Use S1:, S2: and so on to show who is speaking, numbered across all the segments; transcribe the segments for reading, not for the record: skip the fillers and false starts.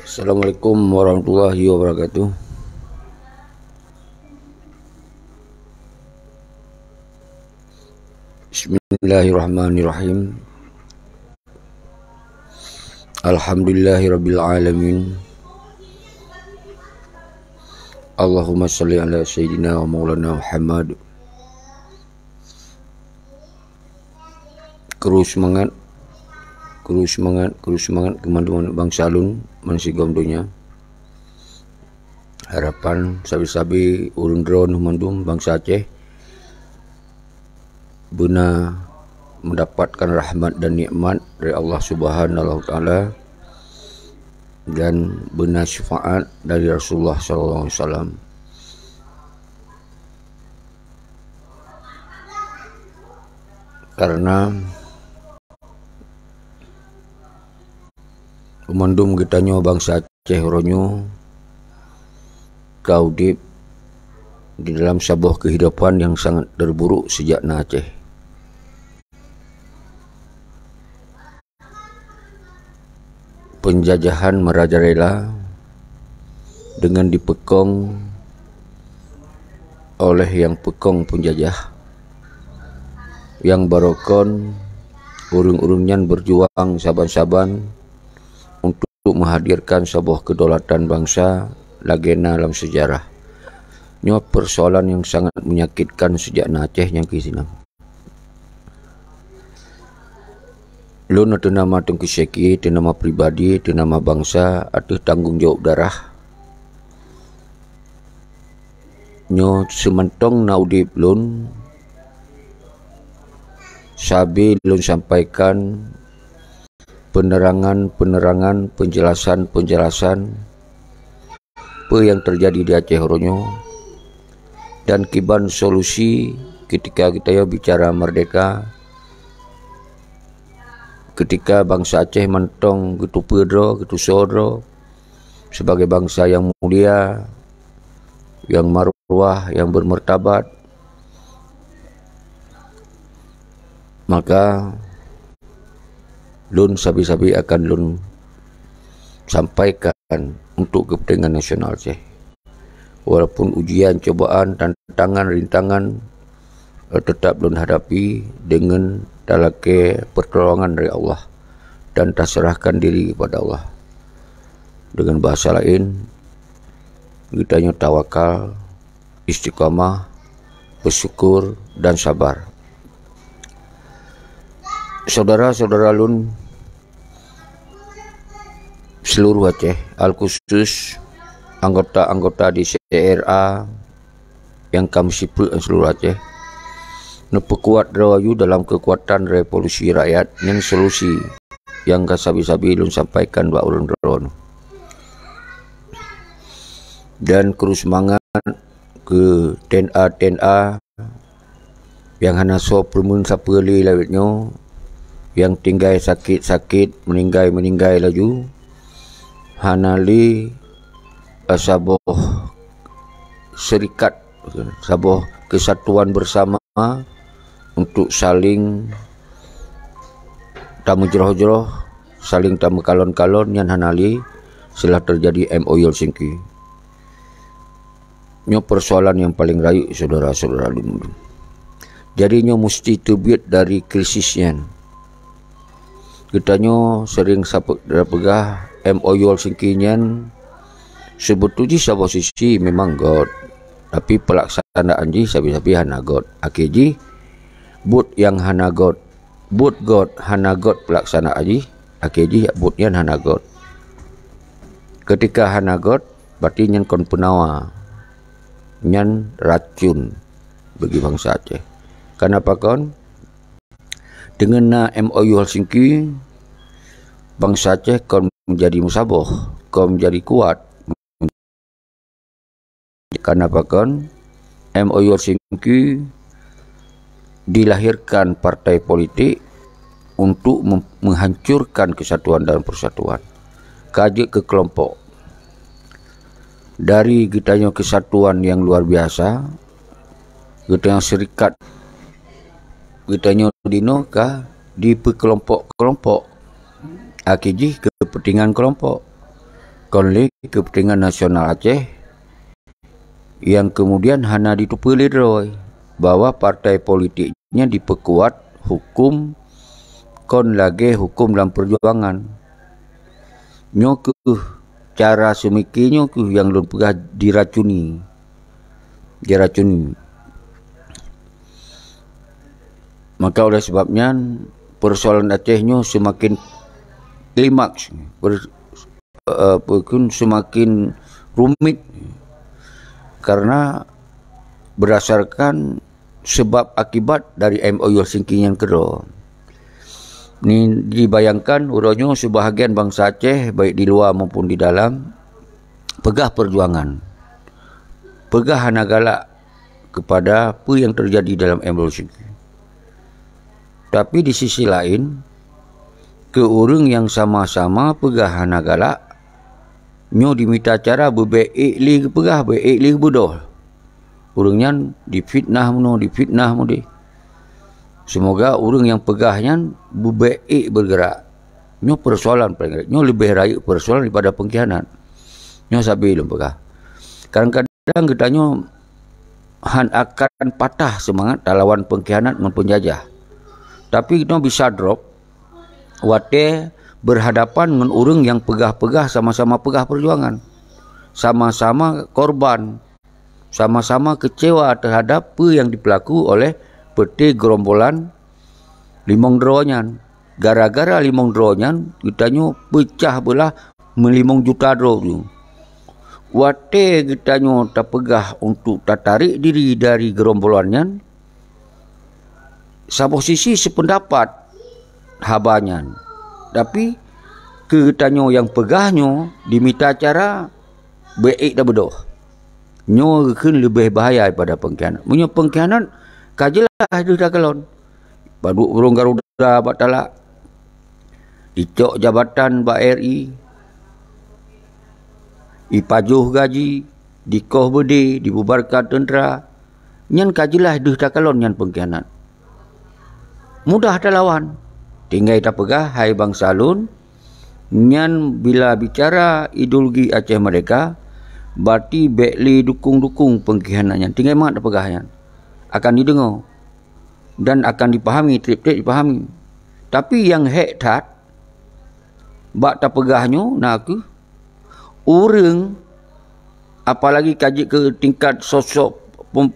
S1: Assalamualaikum warahmatullahi wabarakatuh. Bismillahirrahmanirrahim. Alhamdulillahirabbil alamin. Allahumma shalli ala sayyidina wa maulana Muhammad. Terus semangat teman-teman bangsa alun mansigom dunia. Harapan sabi-sabi urun drone mandum bangsa Aceh benar mendapatkan rahmat dan nikmat dari Allah Subhanahu wa taala dan benar syafaat dari Rasulullah sallallahu alaihi wasallam. Karena umandum kitanya bangsa Aceh ronyo kau di dalam sebuah kehidupan yang sangat terburuk sejak Aceh. Penjajahan merajalela dengan dipekong oleh yang pekong penjajah, yang barokon urung-urungnya berjuang saban-saban untuk menghadirkan sebuah kedaulatan bangsa lagena dalam sejarah. Ini persoalan yang sangat menyakitkan sejak Aceh yang kesinam. Lu nanti nama tengku seki, nama pribadi, nama bangsa, atau tanggung jawab darah. Nyo sementong naudip lun, sabi lun sampaikan penerangan, penjelasan apa yang terjadi di Aceh ronyo dan kiban solusi ketika kita ya bicara merdeka, ketika bangsa Aceh mentong gitu pedro, gitu sodro sebagai bangsa yang mulia, yang marwah, yang bermartabat, maka lun sabi-sabi akan lun sampaikan untuk kepentingan nasional Aceh. Walaupun ujian, cobaan, tantangan, rintangan tetap lun hadapi dengan dalake pertolongan dari Allah dan terserahkan diri kepada Allah. Dengan bahasa lain, kitanya tawakal, istiqamah, bersyukur dan sabar. Saudara-saudara lun seluruh Aceh, al-khusus anggota-anggota di CRA yang kami sipil seluruh Aceh, nepekuat rawayu dalam kekuatan revolusi rakyat yang solusi yang kasabi-sabi lun sampaikan Mbak Ulun Ron, dan terus semangat ke TNA yang hana so permun sapeli lawitnya, yang tinggal sakit-sakit meninggal laju, hanali saboh serikat, saboh kesatuan bersama untuk saling tamu jeroh-jeroh, saling tamu kalon-kalon yang hanali setelah terjadi MOU Helsinki. Ini persoalan yang paling rayu saudara-saudara lun. Jadinya mesti terbit dari krisisnya. Kitanya sering pegah MOU Helsinki nyan sebetulnya sebuah sisi memang god, tapi pelaksanaan ji sabi-sabi hana god. Akhirnya but yang hana god, but god hana god pelaksanaan ji, akhirnya butnya hana god. Ketika hana god berarti nyan kon penawa, nyan racun bagi bangsa Aceh. Kenapa kon? Dengan na MOU Helsinki, bangsa Aceh kon menjadi musaboh, kon menjadi kuat. Kenapa kon? MOU Helsinki dilahirkan partai politik untuk menghancurkan kesatuan dan persatuan, kajik ke kelompok. Dari kitanya kesatuan yang luar biasa, kitanya serikat, kitanya dino kah di kelompok-kelompok, akhirnya kepentingan kelompok. konflik kepentingan nasional Aceh yang kemudian hana ditupelir bahwa partai politiknya diperkuat hukum kon lagi hukum dalam perjuangan nyo ke cara semikinya ke yang belum pernah diracuni maka oleh sebabnya persoalan Acehnya semakin klimaks semakin rumit karena berdasarkan sebab akibat dari MOU Singkinyan kedua. Ini dibayangkan urangnya sebahagian bangsa Aceh baik di luar maupun di dalam pegah perjuangan, pegah hana galak kepada apa yang terjadi dalam MOU Singkinyan. Tapi di sisi lain ke orang yang sama-sama pegah hana galak nyo diminta cara berbaik li pegah baik li bodoh. Orangnya difitnah mu deh. Semoga orang yang pegahnya berbaik bergerak. Nyo persoalan paling nyo lebih raya persoalan daripada pengkhianat. Nyo sabi belum pegah. Kadang-kadang kita nyo han akan patah semangat lawan pengkhianat dan penjajah. Tapi kita bisa drop wate berhadapan dengan orang yang pegah-pegah sama-sama pegah perjuangan, sama-sama korban, sama-sama kecewa terhadap apa yang dipelaku oleh peti gerombolan limong dronyan. Gara-gara limong dronyan kitanya pecah belah melimong juta dro. Wate kitanya tak pegah untuk tak tarik diri dari gerombolannya. Sabo sisi sependapat habanyan. Tapi ketanyo yang pegahnya diminta cara baik dah bedoh. Nyo kan lebih bahaya daripada pengkhianat. Punya pengkhianat kajelah ada dah kalon. Baduk burung Garuda bak talak. Dicok jabatan bak RI. Ipajuh gaji, dikoh bede, dibubarkan tentera. Nyan kajelah ada dah kalon nyan pengkhianat. Mudah dah lawan. Tinggal tak pegah, hai bangsa Alun, nyan bila bicara ideologi Aceh mereka, berarti bekli dukung-dukung pengkhianatnya. Tinggal mak tak pegahnya. Akan didengar. Dan akan dipahami, trip-trip dipahami. Tapi yang hektat, bak tak pegahnya, nak aku, orang, apalagi kaji ke tingkat sosok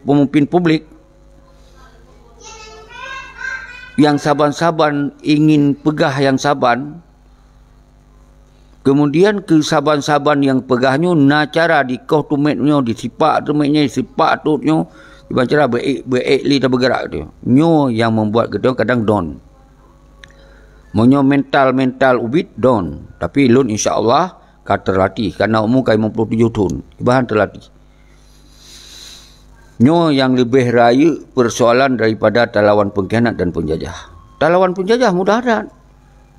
S1: pemimpin publik, yang saban-saban ingin pegah yang saban, kemudian ke saban-saban yang pegahnya na cara di koh tumetnya, disipak tumetnya, disipak tutnya, dengan cara baik li dah bergerak tu. Nyo yang membuat kita kadang down. Monyo mental ubit down, tapi lun insya-Allah kata terlatih kerana umur kai 57 tahun. Ibahan terlatih. Nyo yang lebih raya persoalan daripada lawan pengkhianat dan penjajah. Lawan penjajah mudah dah.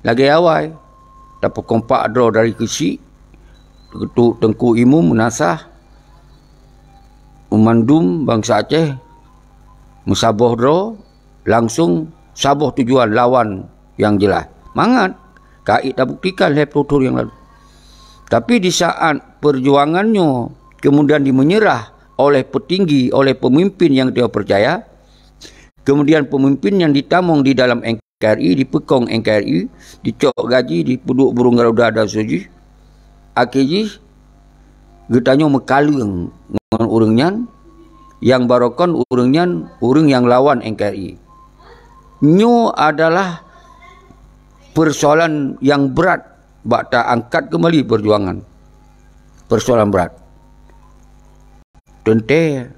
S1: Lagi awal. Dapat kompak draw dari Kesik. Ketuk Tengku Imum menasah. Memandum bangsa Aceh. Mensaboh draw. Langsung saboh tujuan lawan yang jelas. Mangat. Kait dah buktikan lepas tutur yang lalu. Tapi di saat perjuangannya kemudian dimenyerah oleh petinggi, oleh pemimpin yang dia percaya, kemudian pemimpin yang ditamung di dalam NKRI, dipekong NKRI, dicok gaji, dipuduk burung Garuda dan soji, akhirnya getanya mekalung dengan orangnya, yang barokon orangnya, orang yang lawan NKRI. Nyo adalah persoalan yang berat, bak tak angkat kembali perjuangan. Persoalan berat. Tentang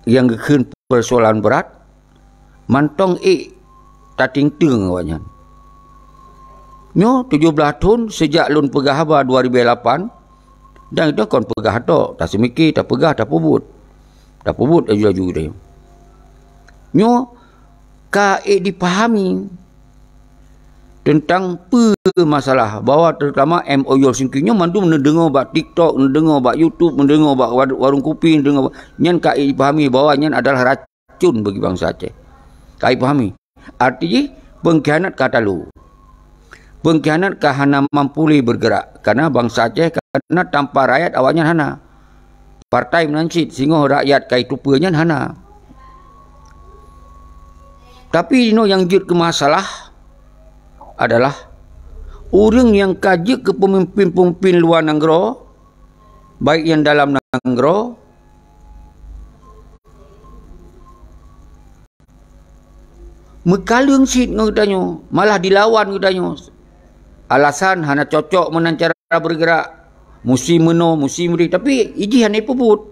S1: yang kekin persoalan berat, mantong tating teng awaknya. Nyo 17 tahun sejak lun pegah haba 2008 dan itu kon pegah tok, tak semikir, tak pegah, tak pubut. Tak pubut aju-aju dia. Nyo dipahami tentang masalah bahawa terutama MOU Singkinyan mandu mendengar bak TikTok, mendengar bak YouTube, mendengar bak warung kopi, mendengar nyan kai dipahami bahawa nyan adalah racun bagi bangsa Aceh. Kai pahami. Artinya pengkhianat kata lu. Pengkhianat kahana mampuli bergerak. Karena bangsa Aceh karena tanpa rakyat awaknya hana. Partai menancit sehingga rakyat kai tupanya hana. Tapi yang jut ke masalah adalah orang yang kaji ke pemimpin-pemimpin luar negara, baik yang dalam negara, mekalung sit ngedanya, malah dilawan ngedanya. Alasan hana cocok menancara bergerak, musim meno, musim beri, tapi iji hana pebut.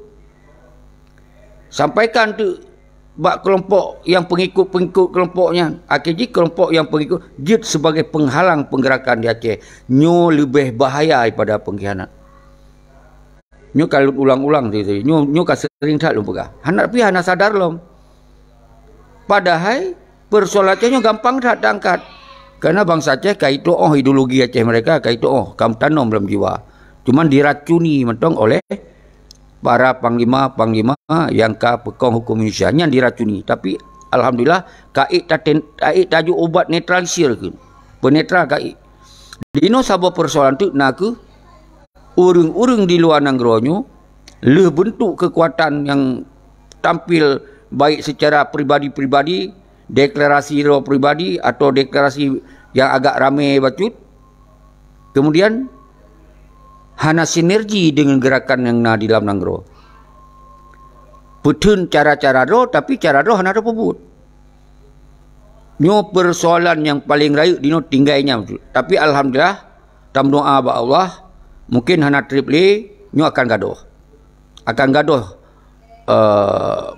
S1: Sampaikan tu bak kelompok yang pengikut-pengikut kelompoknya. Akhirnya kelompok yang pengikut jid sebagai penghalang penggerakan di Aceh. Nyo lebih bahaya daripada pengkhianat. Nyo kalau ulang-ulang tu, nyo sering tak lom pegah. Hana tapi hana sadar lom. Padahal persoalan Aceh nyo gampang tak diangkat. Karena bangsa Aceh kait ideologi Aceh mereka kait kam tanam dalam jiwa. Cuman diracuni mentong oleh para panglima-panglima yang ka pekong hukum Indonesia yang diracuni. Tapi alhamdulillah kait tajuk ubat netralisir ke. Penetral kait. Dino sabab persoalan tu nak ke urang-urang di luar negara le bentuk kekuatan yang tampil baik secara pribadi-pribadi, deklarasi roh pribadi atau deklarasi yang agak ramai bacut. Kemudian hana sinergi dengan gerakan yang na di dalam negara. Petun cara-cara roh tapi cara roh hana ada pebut. Nyo persoalan yang paling raya dino tinggainya betul. Tapi alhamdulillah tam doa ba Allah mungkin hana triple nyo akan gaduh. Akan gaduh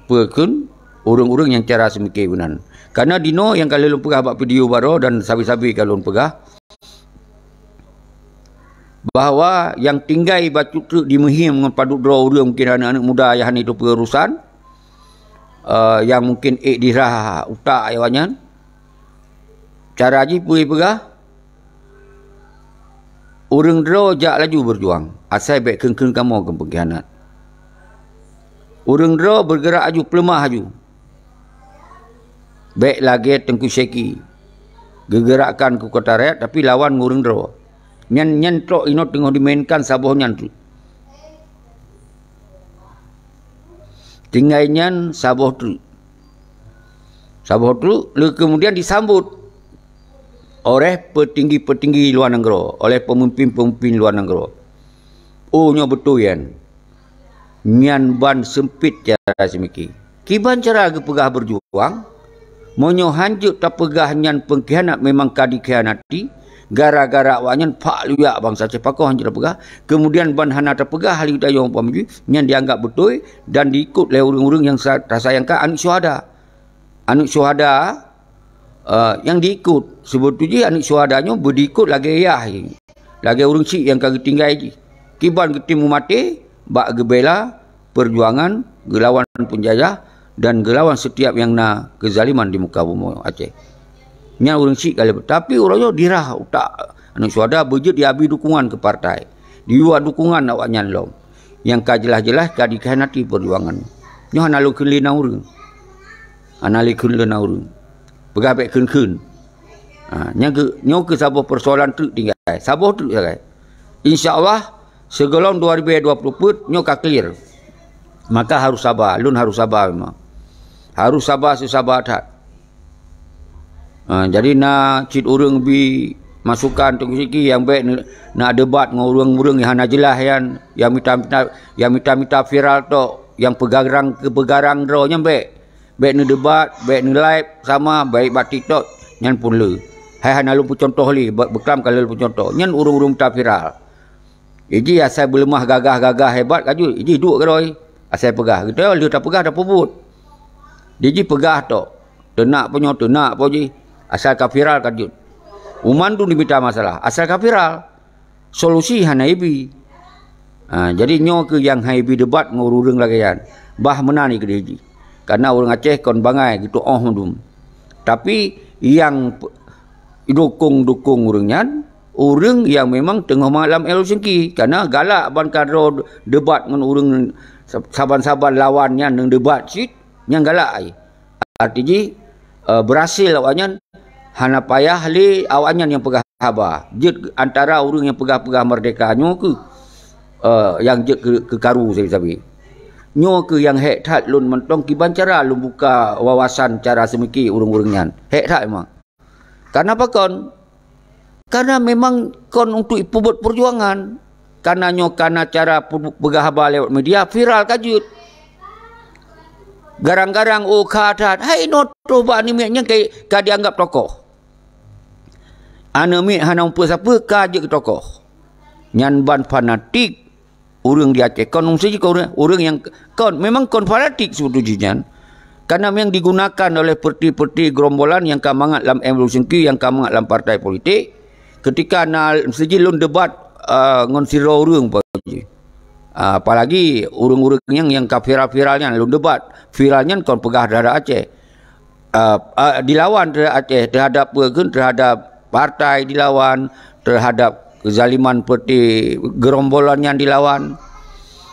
S1: perkun urang-urang yang cara semikian. Karena dino yang kalau lu pegah bak video baru dan sabi-sabi kalau lu pegah bahawa yang tinggai batu tu dimehim dengan paduk draw orang mungkin anak-anak muda yang itu pengurusan yang mungkin dirah utak ayahnya cara haji pulih pegah orang draw jak laju berjuang asal baik keng-keng kamu ke pengkhianat orang draw bergerak aju pelemah aju baik lagi tengku syeki gegerakkan ke kota rakyat tapi lawan orang draw nyan trok ino tengah dimainkan saboh nyan tu. Tinggal nyan saboh tu. Saboh tu kemudian disambut oleh petinggi-petinggi luar negara, oleh pemimpin-pemimpin luar negara. Oh nyo betul yan. Nyan ban sempit cara semiki. Kiban cara ke pegah berjuang, monyo hanjuk tak pegah nyan pengkhianat memang kadi khianati. Gara-gara awaknya pak luyak bangsa Cepakoh hanya terpegah. Kemudian ban hana terpegah hal itu yang umpamanya yang dianggap betul dan diikut oleh orang-orang yang tersayangkan anak syuhada. Anak syuhada yang diikut sebetulnya anak syuhadanya berikut lagi ayah lagi orang cik yang kagak tinggal je. Kiban ketimu mati bak gebela perjuangan gelawan penjajah dan gelawan setiap yang na kezaliman di muka bumi Aceh. Nya orang cik kali tapi orangnya dirah utak anak syuhada berjut diabi dukungan ke partai diwa dukungan awaknya lom yang ka jelas-jelas ka dikhianati perjuangan nyo hana lu kun lena urang ana le kun lena urang pegah baik kun nyo ke sabah persoalan tu tinggal sabah tu sagai insyaallah segolong 2020 put nyo ka clear maka harus sabar lun harus sabar memang harus sabar sesabar tak. Jadi nak cit orang bi masukan tu siki yang baik nak debat dengan orang-orang yang hana jelas yang minta viral tu yang pegarang ke pegarang draw nya baik nak debat baik nak live sama baik bat TikTok nyan pun le hai hana lu contoh li beklam kalau lu contoh nyan urung-urung minta viral iji asal belemah gagah-gagah hebat kaju iji duk keroi asal pegah kita lu tak pegah dah pebut iji pegah tu tenak punya tenak apa ji asal kafiral kajut. Uman tu diminta masalah. Asal kafiral. Solusi hana ibi. Jadi nyo ke yang haibi debat ngururung lagi kan. Bah menani ke dia. Karena orang Aceh kon bangai gitu dum. Tapi yang dukung orangnya orang yang memang tengah malam Helsinki karena galak ban kadro debat dengan orang saban-saban lawannya nang debat sit yang galak ai. Artinya berhasil awaknya hana payah le awaknya yang pegah haba. Jet antara orang yang pegah-pegah merdeka nyo ke yang jet ke karu sabi. Nyo ke yang hek that lun mentong kiban cara lun buka wawasan cara semiki urang-urang nyan. Hek that memang. Karena apa kon? Karena memang kon untuk ipubut perjuangan. Karena nyo karena cara pegah haba lewat media viral kajut. Garang-garang kadat, hai noto ba ni mek nyang ka dianggap tokoh. Ana mek hana umpa siapa ka je ke tokoh. Nyan ban fanatik urang di Aceh. Kon saja orang yang kon memang kon fanatik sebetulnya. Karena memang digunakan oleh parti-parti gerombolan yang kamangat dalam MLC, yang kamangat dalam partai politik. Ketika nak saja lun debat ngon siro urang pagi. Apalagi urang-urang yang viral-viralnya lun debat viralnya kon pegah darah Aceh dilawan terhadap Aceh terhadap partai dilawan, terhadap kezaliman parti gerombolan yang dilawan.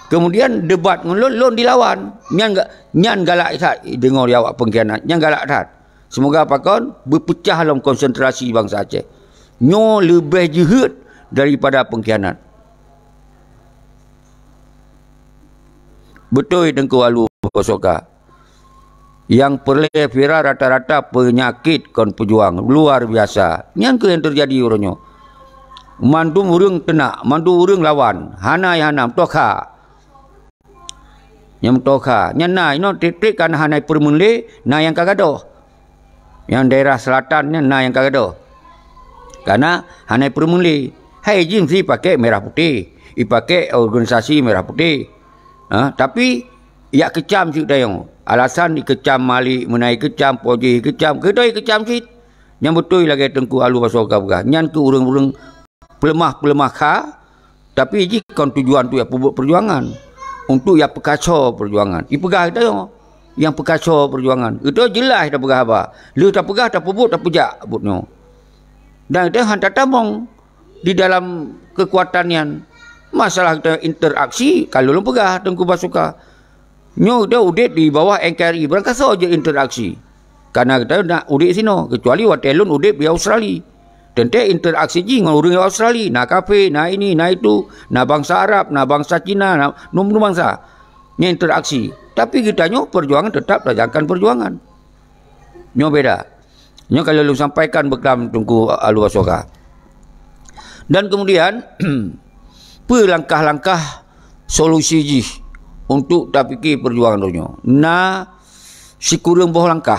S1: Kemudian debat lun dilawan nyan galak tak dengar awak pengkhianat nyan galak tak. Semoga apa kon berpecah dalam konsentrasi bangsa Aceh. Nyo lebih jahat daripada pengkhianat. Betul Tengku Alu Pasoka. Yang perleh viral rata-rata penyakit kon pejuang luar biasa. Yang ke yang terjadi orangnya. Mandu urang kena, mandu urang lawan. Hana yang hanam tokha. Yang tokha. Yang na ino trik kan hanai permunle na yang kagado. Yang daerah selatan na yang kagado. Karena hanai permunle. Hai jing si pakai merah putih. Ipakai organisasi merah putih. Tapi ya kecam sih dayong. Alasan dikecam malik menai kecam poji kecam kedai kecam sih. Yang betul lagi Tengku Alu Pasoka bukan. Nyan ke urang-urang pelemah kha. Tapi jikon tujuan tu ya perjuangan. Untuk ya pekacau perjuangan. Ipegah dayong. Yang pekacau perjuangan. Itu jelas dah pegah apa. Lu tak pegah tak pebut tak pejak butnya. Dan itu hantar tamong di dalam kekuatan yang masalah kita interaksi kalau lu pegah Tengku Pasoka nyo dah udet di bawah NKRI berangkat saja interaksi karena kita nak udet sino kecuali watelun udet di Australia dan te interaksi ji dengan orang Australia nak kafe nak ini nak itu nak bangsa Arab nak bangsa Cina nak nomor bangsa ni interaksi tapi kita nyo perjuangan tetap rajakan perjuangan nyo beda nyo kalau lu sampaikan bekam Tengku Alu Pasoka dan kemudian langkah-langkah solusi ji untuk tak fikir perjuangan dunia. Si kurang boh langkah.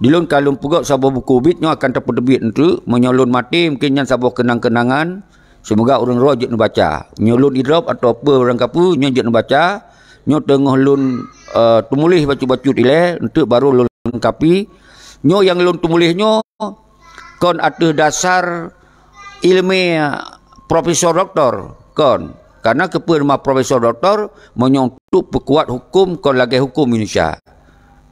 S1: Dilun kalau pegot sabah buku bitnya akan terpedebit untuk menyolon mati mungkin yang sabah kenang-kenangan. Semoga orang roh jet baca. Nyolon idrop atau apa orang kapu nyo jet baca. Nyo tengah lun tumulih baca-baca ile untuk baru lun lengkapi. Nyo yang lun tumulihnya kon ada dasar ilmiah Profesor Doktor kon karena keperma Profesor Doktor menyontuk pekuat hukum kon lagi hukum Indonesia.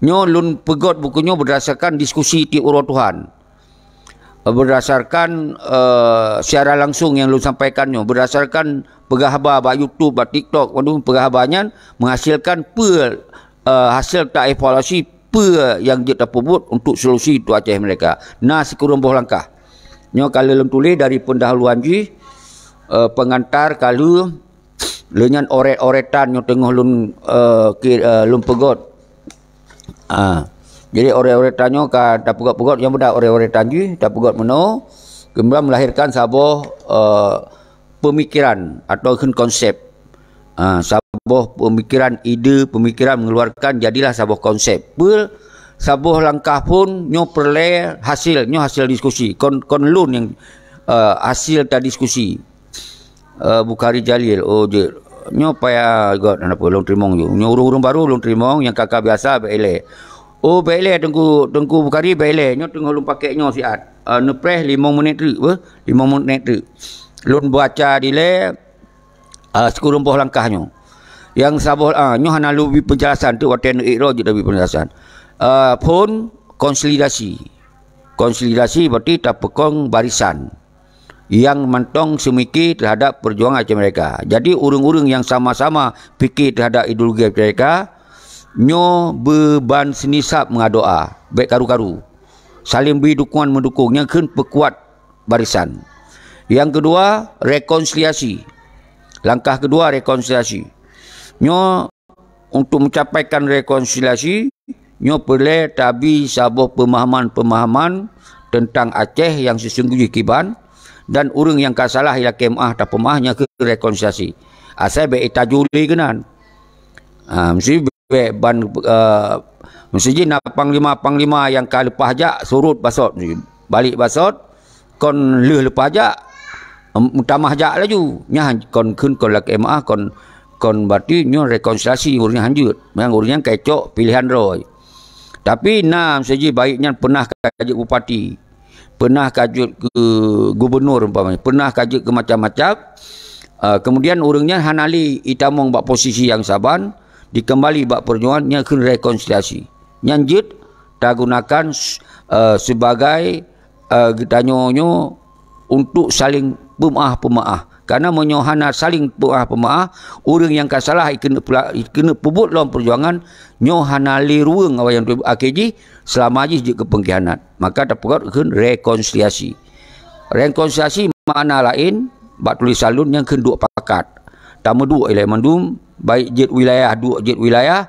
S1: Nyo lun pegot bukunya berdasarkan diskusi ti urut Tuhan. Berdasarkan secara langsung yang lun sampaikan nyo berdasarkan pegahaba ba YouTube ba TikTok padu pegahabanya menghasilkan hasil tak evaluasi yang dia terpubut untuk solusi tu Aceh mereka. Nah sekurang boh langkah. Nyo kalau lun tulis dari pendahuluan ji pengantar kalau lenyan oret-oretan yang tengah lun pegot jadi oret-oretannya ka tak pegot-pegot yang benda oret-oretan je tak pegot meno kemudian melahirkan sebuah pemikiran atau konsep sebuah pemikiran ide pemikiran mengeluarkan jadilah sebuah konsep sebuah langkah pun nyo perle hasil diskusi kon lun yang hasil ta diskusi Bukhari Jalil je nyo payah god apa long trimong yo nyo urung-urung baru long trimong yang kakak biasa bele bele Tengku Bukhari bele nyo tengah lum pakai nyo siat nepres 5 minit tu 5 minit tu lun baca dile sekurang boh langkahnya yang saboh nyo hana lubi penjelasan tu waten ikro je lebih penjelasan pun konsolidasi berarti tak pekong barisan yang mentong semiki terhadap perjuangan Aceh mereka. Jadi urang-urang yang sama-sama fikir terhadap ideologi mereka nyo beban senisap mengadoa baik karu-karu saling beri dukungan mendukung, yang kan perkuat barisan. Yang kedua, rekonsiliasi. Langkah kedua, rekonsiliasi. Nyo untuk mencapaikan rekonsiliasi, nyo perlu tabi sabuh pemahaman-pemahaman tentang Aceh yang sesungguhnya kiban, dan orang yang kasalah ialah kemah tak pemahnya ke rekonsiliasi. Asal baik tajuli kenan. Mesti baik ban mesti nak panglima yang kali lepas jak surut basot, balik basot kon lepas jak mutamah jak laju nya kon lah kemah kon berarti nyo rekonsiliasi urang hanjut memang urang kecok pilihan roy. Tapi nam saja baiknya pernah kajut bupati, pernah kajut ke gubernur umpamanya, pernah kajut ke macam-macam. Kemudian urangnya hanali itamong bak posisi yang saban dikembali bak perjuangan nya kun rekonsiliasi. Nyanjut tak gunakan sebagai getanyonyo untuk saling pemaah. Karena menyohana saling pemaah, orang yang kasalah kena pebut dalam perjuangan nyohana liruang awak yang AKJ selama je ke pengkhianat. Maka dapat rekonsiliasi. Rekonsiliasi makna lain bak tulis salun yang kedua pakat. Tama dua ialah mandum baik jet wilayah dua jet wilayah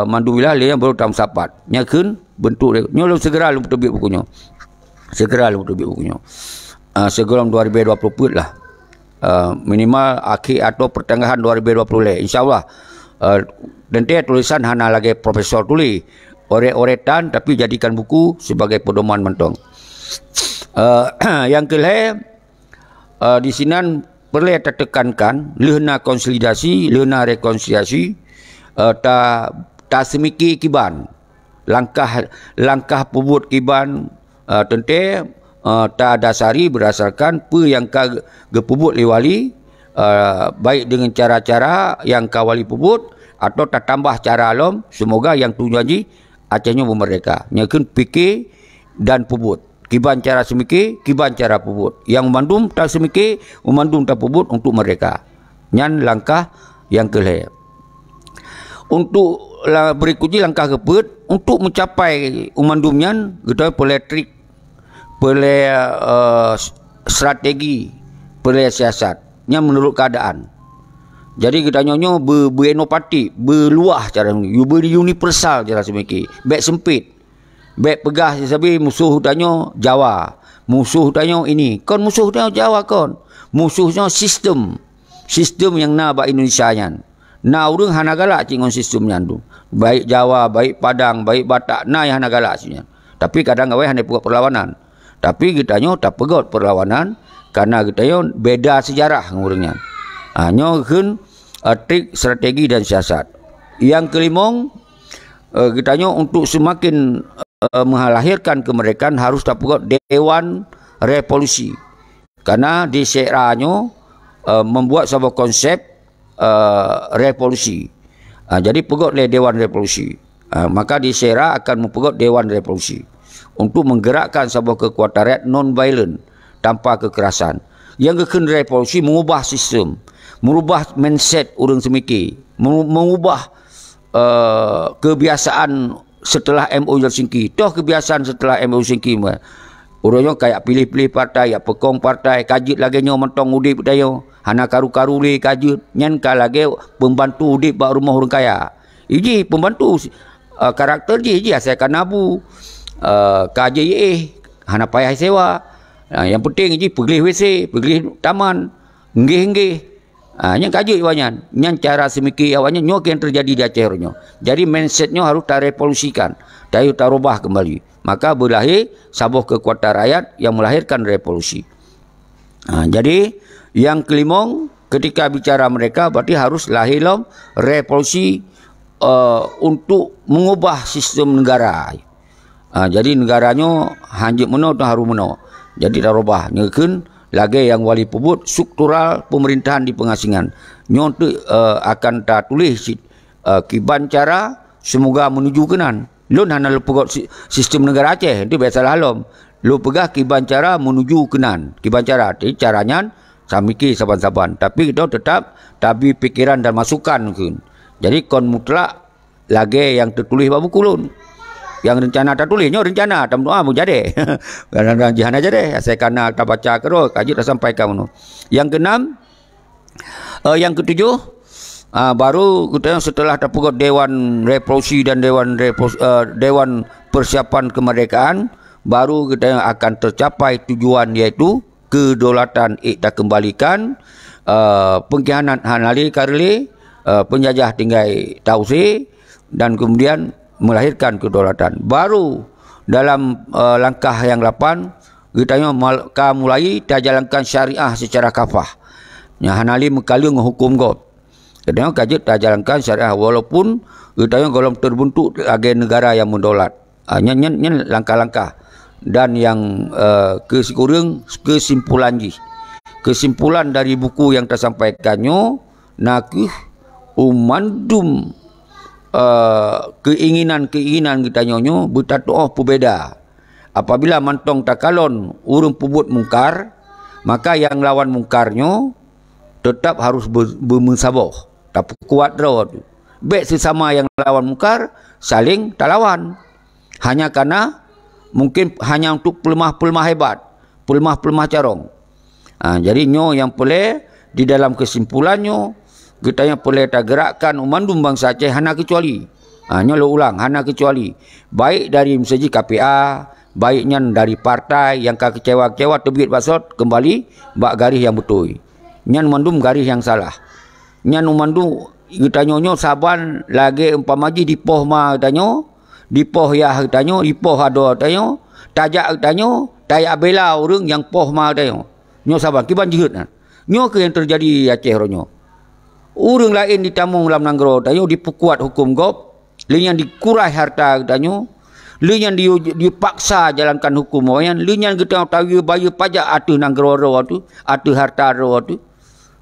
S1: mandum wilayah yang baru tam sapat. Nya keun bentuk nyo segera lu terbit bukunya. Segera lu terbit bukunya. Segera 2020 put lah. Minimal akhir atau pertengahan 2020 insyaallah. Nanti tulisan hana lagi profesor tulis oret-oretan tapi jadikan buku sebagai pedoman mentong. Yang kelima di sini perlu tekankan lehna konsolidasi, lehna rekonsiliasi ta semiki kiban. Langkah pebut kiban tentu tak dasari berdasarkan apa yang gepubut liwali baik dengan cara-cara yang kawali pubut atau tak tambah cara alam, semoga yang tujuan Acehnya bermerdeka. Nyakun fikir dan pubut. Kiban cara semiki, kiban cara pubut. Yang mandum tak semiki, mandum tak pubut untuk mereka. Nyan langkah yang kelima. Untuk berikutnya langkah keput untuk mencapai umandumnya kita politik, boleh strategi, boleh siasat yang menurut keadaan. Jadi kita nyonyo berenopati, berluah cara ni, universal cara semiki. Baik sempit, baik pegah sesabi musuh utanyo Jawa, musuh utanyo ini. Kon musuh utanyo Jawa kon, musuhnya sistem yang na bak Indonesia nyan. Na urang hana galak cingon sistemnya tu. Baik Jawa, baik Padang, baik Batak, na yang hana galak sinya. Tapi kadang awak hanya buat perlawanan. Tapi kita nyo tak pegot perlawanan karena kita nyo beda sejarah ngurangnya. Nyo kun trik strategi dan siasat. Yang kelima kita nyo untuk semakin melahirkan kemerdekaan harus tak pegot Dewan Revolusi. Karena di seranyo membuat sebuah konsep revolusi. Jadi pegot oleh Dewan Revolusi. Maka di Sera akan mempegot Dewan Revolusi untuk menggerakkan sebuah kekuatan rakyat non-violent tanpa kekerasan. Yang kekun revolusi mengubah sistem, merubah mindset orang semiki, mengubah kebiasaan setelah MOU Helsinki. Toh kebiasaan setelah MOU Helsinki orangnya kayak pilih-pilih partai, ya pekong partai, kajit lagi nyo mentong udip dayo, hana karu-karu le kajit, nyan ka lagi pembantu udip bak rumah orang kaya. Iji pembantu karakter ji asal kanabu KJE hana payah sewa. Yang penting ji pergi WC, pergi taman, nggih-nggih. Yang kajut awanyan, yang cara semiki awanyan nyok yang terjadi di Aceh nyo. Jadi mindsetnya harus revolusikan, dayu rubah kembali. Maka berlahir sebuah kekuatan rakyat yang melahirkan revolusi. Jadi yang kelima ketika bicara mereka berarti harus lahir revolusi untuk mengubah sistem negara. Jadi negaranya hanjit meno atau haru meno. Jadi dah rubah. Nyekun lagi yang wali pebut struktural pemerintahan di pengasingan. Nyontu akan tak tulis kiban cara semoga menuju kenan. Lun hana lu pegot sistem negara Aceh. Itu biasa lalom. Lu pegah kiban cara menuju kenan. Kiban cara. Jadi caranya samiki saban-saban. Tapi kita tetap tabi pikiran dan masukan. Jadi kon mutlak lagi yang tertulis babu kulun. Yang rencana tak tulisnya rencana tak doa pun jadi. Kadang-kadang jihan aja deh. Saya kena tak baca kerja kaji tak sampaikan no. Yang keenam, yang ketujuh, baru kita setelah terpegot Dewan Revolusi dan Dewan Persiapan Kemerdekaan, baru kita akan tercapai tujuan iaitu kedaulatan tak kembalikan, pengkhianat hanali karli, penjajah tinggai tausi, dan kemudian melahirkan kedaulatan. Baru dalam langkah yang 8 kita mulai jalankan syariah secara kafah. Hanali mengkalung hukum God. Kita kaji jalankan syariah walaupun kita belum terbentuk sebagai negara yang mendaulat. Hanya langkah-langkah. Dan yang kesimpulan dari buku yang tersampaikannya nakih umandum keinginan kita nyonyo bertatoh berbeda. Apabila mantong takalon urung pubut mungkar, maka yang lawan mungkarnya tetap harus bermusabah. Tak kuat draw tu. Baik sesama yang lawan mungkar saling talawan. Hanya karena mungkin hanya untuk pelemah-pelemah hebat, pelemah-pelemah carong. Jadi nyo yang boleh di dalam kesimpulannya kita yang boleh tergerakkan umandum bangsa Aceh hana kecuali. Nyolo ulang hana kecuali. Baik dari segi KPA, baiknya dari partai yang kecewa-kecewa terbit basot kembali bak garis yang betul. Nyan umandum garis yang salah. Nyan umandum kita nyonyo saban lagi umpamaji di poh ma tanyo, di poh ya tanyo, di poh ado tanyo, tajak tanyo, tayak bela orang yang poh ma tanyo. Nyo saban kiban jihad. Nyo ke yang terjadi Aceh ronyo. Orang lain ditamung dalam nanggro tanyo dipukuat hukum gop, lain dikurai harta tanyo, lain dipaksa jalankan hukum wayan, lain kita tahu bayar pajak atu nanggro ro tu, atu harta ro tu.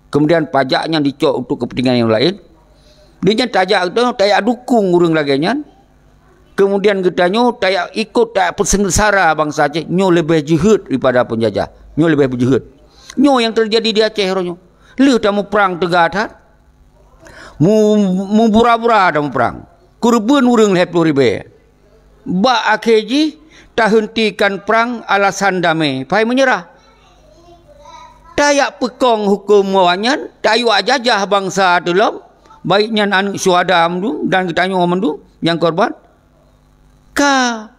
S1: Kemudian pajaknya dicok untuk kepentingan yang lain. Lain tajak tu tayak dukung orang laginya. Kemudian kita nyo tayak ikut tayak persengsara bangsa Aceh, nyo lebih jihad daripada penjajah. Nyo lebih berjihad. Nyo yang terjadi di Aceh ronyo. Lu tamu perang tegadat. Mu bura-bura dalam perang. Kurban urang 10,000. Ba akhirji tak hentikan perang alasan damai. Pai menyerah. Tayak pekong hukum mawanyan, tayu ajajah bangsa dalam baiknya anak syuhada mendung dan getanyo mendung yang korban. Ka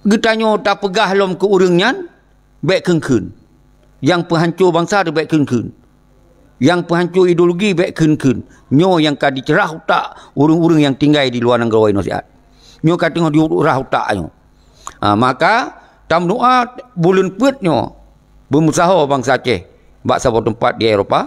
S1: getanyo tak pegah lom ke urangnya baik kengkun. Yang penghancur bangsa tu baik kengkun. Yang penghancur ideologi baik kun-kun. Nyo yang ka dicerah utak urang-urang yang tinggal di luar negara nasihat. Nyo ka tengok diurah utak nyo. Maka tam doa bulan put nyo berusaha bangsa Aceh bak sabo tempat di Eropah.